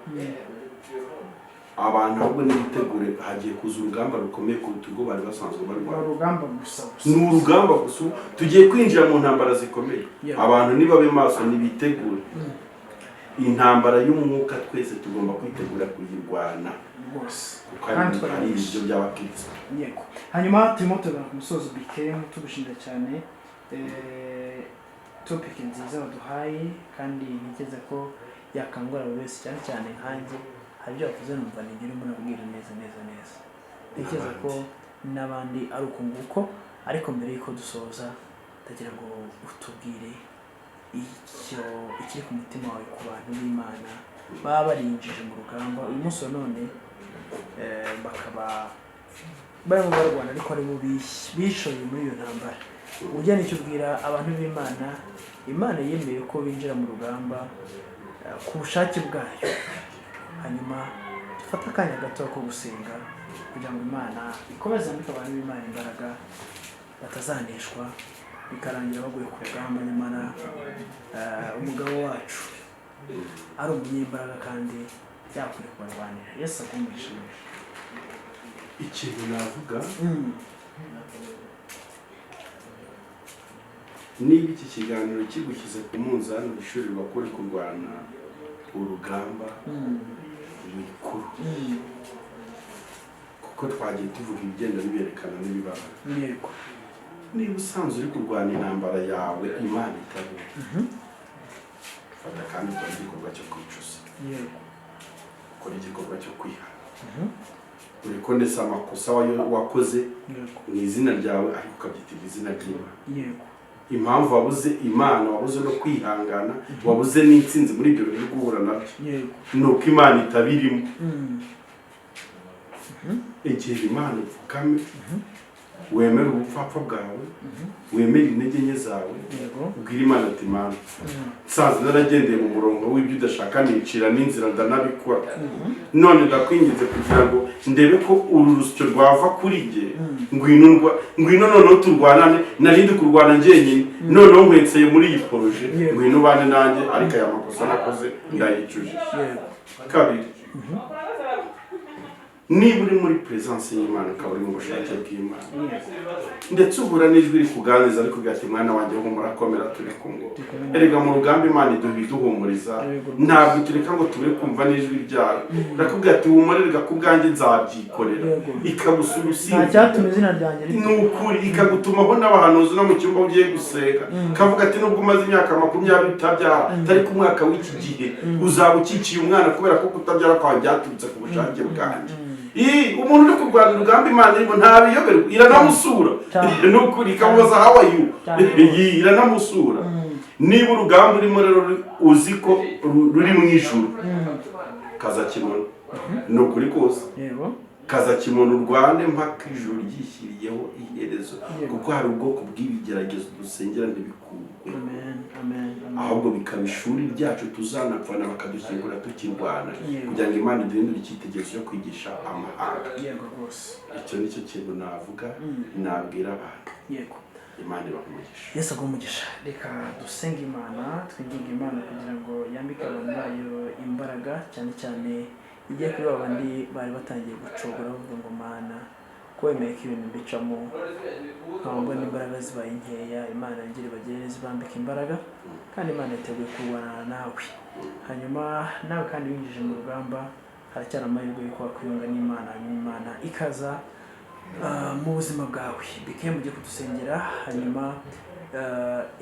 abantu ahubwo nibitegure hagiye kuza urugamba rukomeye kuruta urwo bari basanzwe barwana ni urugamba gusa tugiye kwinjira mu ntambara zikomeye abantu nibabe maso nibitegure intambara y'umwuka twese tugomba kwitegura kuyirwana kuko ari ibyo by'abakristo yego hanyuma turimo tugana ku musozo bikeye tugushimira cyane topic nziza waduhaye kandi nigeze ko yakangura buri wese cyane cyane nkanjye hari ibyo wavuze numva nigire umuntu abwira neza ntekereza ko n'abandi ari uko nguko ariko mbere y'uko dusoza ndagira ngo utubwire ikiri ku mutima wawe ku bantu b'Imana baba barinjije mu rugamba uyu munsi wa none bakaba barimo barwana ariko ari bo bishoye muri iyo ntambara ujya nicyo ubwira abantu b'Imana Imana yemeye ko binjira mu rugamba ku bushake bwayo hanyuma dufate akanya gato ko gusenga kugira ngo Imana ikomeze yambike abantu b'Imana imbaraga batazaneshwa bikarangira baguye ku rugamba, nyamara umugabo wacu ari umunyembaraga kandi yakwiye kubarwanira. Yesu akumvishe ikintu navuga niba iki kiganiro kigushyize ku munzani wishyurirwa kuri kurwana urugamba mikuru, kuko twagiye tuvuga ibigenda biberekana n'ibibaba. Niba usanzwe uri kurwana intambara yawe Imana itabona, fata kandi ukora igikorwa cyo kwicuza, ukora igikorwa cyo kwihana, urikondesa amakosa wakoze mu izina ryawe ariko ukabyitira izina ry'Imana. Impamvu wabuze Imana, wabuze no kwihangana, wabuze n'intsinzi muri ibyo bintu guhura nabyo, ni uko Imana itabirimo. Igihe Imana ipfukame, wemera ubupfapfa bwawe, wemera intege nke zawe, ubwira Imana ati Mana, nsanze naragendeye mu murongo w'ibyo udashaka, nicira n'inzira ndanabikora, none ndakwinginze kugira ngo ndebe ko uru rusyo rwava kuri jye, ngwino noneho turwanane, narindi kurwana njyenyine, noneho nkwetseye muri iyi poroje, ngwino ubane nanjye, ariko aya makosa nakoze ndayicujije. Kabiri, niba uri muri presence y'Imana ukaba uri mu bushake bw'Imana, ndetse ubura n'ijwi rikuganiriza ariko ugati mwana wanjye wo murakomera turi kumwe. Erega mu rugamba Imana iduhumuriza, ntabwo tureka ngo tubure kumva n'ijwi ryayo. Urakubwira ati humurerega ku bwanjye nzabyikorera, ikagusura usinzi, nta cyatuma izina ryanjye n'ukuri, ikagutumaho n'abahanuzi no mu cyumba ugiye gusenga, kavuga ati nubwo umaze imyaka 20 utabyara, tari ku mwaka w'iki gihe uzaba ukikiye umwana kubera ko kutabyara kwawe byaturutse ku bushake bwanjye. Umuntu uri kurwana urugamba Imana irimo ntabiyoberwa, iranamusura, n'ukuri ikamubaza how are you, iranamusura. Niba urugamba urimo rero uzi ko ruri mu ijuru, kaza kimono, ni ukuri kose, kaza kimono urwane mpaka ijuru ryishyiriyeho iherezo, kuko hari ubwoko bw'ibigeragezo dusengera ntibikugwe, ahubwo bikaba ishuri ryacu tuzanapfana bakadushyingura tukirwana, kugira ngo Imana iduhindure icyitegererezo cyo kwigisha amahanga. Icyo nicyo kintu navuga, nabwira abantu. Imana ibahumugisha. Yesu agumugisha. Reka dusenge Imana, twinginge Imana kugira ngo yambike abantu bayo imbaraga, cyane cyane igiye kuri babandi bari batangiye gucogora bavuga ngo Mana kwemeye ko ibintu bicamo ntabwo n'imbaraga zibaye nkeya, Imana ngire bagere zibambike imbaraga, kandi Imana yiteguye kurwana nawe. Hanyuma nawe kandi winjije mu rugamba, haracyari amahirwe yuko wakwiyunga n'Imana, n'Imana ikaza mu buzima bwawe. Bikeye mujye kudusengera, hanyuma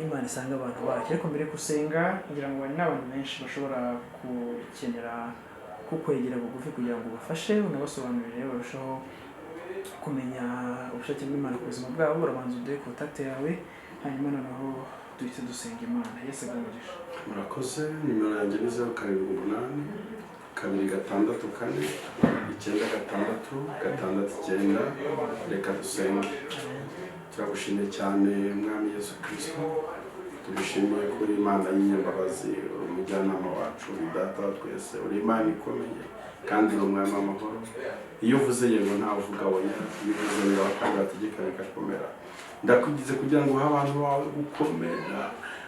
Imana isanga abantu bayo. Ariko mbere gusenga kugira ngo n'abantu benshi bashobora gukenera kukwegera bugufi kugira ngo ubafashe unabasobanurire barushaho kumenya ubushake bw'Imana ku buzima bwabo, urabanza uduhe contact yawe, hanyuma noneho duhite dusenga Imana. Yesu agumugisha. Murakoze. Nimero yanjye ni 078 264 96669. Reka dusenge. Turagushimiye cyane Mwami Yesu Kristo, tubishimiye kuri Imana y'inyambabazi, umujyanama wacu, data twese, uri Imana ikomeye kandi uri Umwami w'amahoro. Iyo uvuze yego ntawe uvuga oya, iyo uvuze niba kandi bategeka bikakomera. Ndakugize kugira ngo uhe abantu bawe gukomera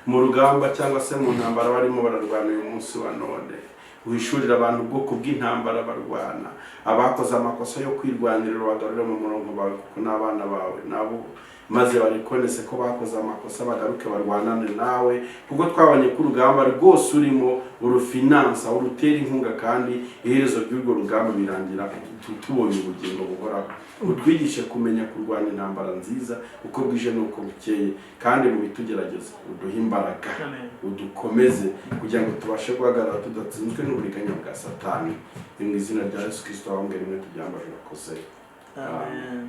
mu rugamba cyangwa se mu ntambara barimo bararwana uyu munsi wa none. Wishurira abantu ubwoko bw'intambara barwana, abakoze amakosa yo kwirwanirira bagarura mu murongo bawe, kuko n'abana bawe nabo maze barikonese ko bakoze amakosa bagaruke barwanane nawe, kuko twabanye ku rugamba rwose urimo urufinansa, urutera inkunga, kandi iherezo ry'urwo rugamba birangira tubonye ubugingo buhoraho. Utwigishe kumenya kurwanya intambara nziza uko bwije n'uko bukeye, kandi mu bitugerageza uduhe imbaraga, udukomeze kugira ngo tubashe guhagarara tudatsinzwe n'uburiganya bwa Satani. Mu izina rya Yesu Kristo wambere rimwe tubyambaje urakoze. Amen.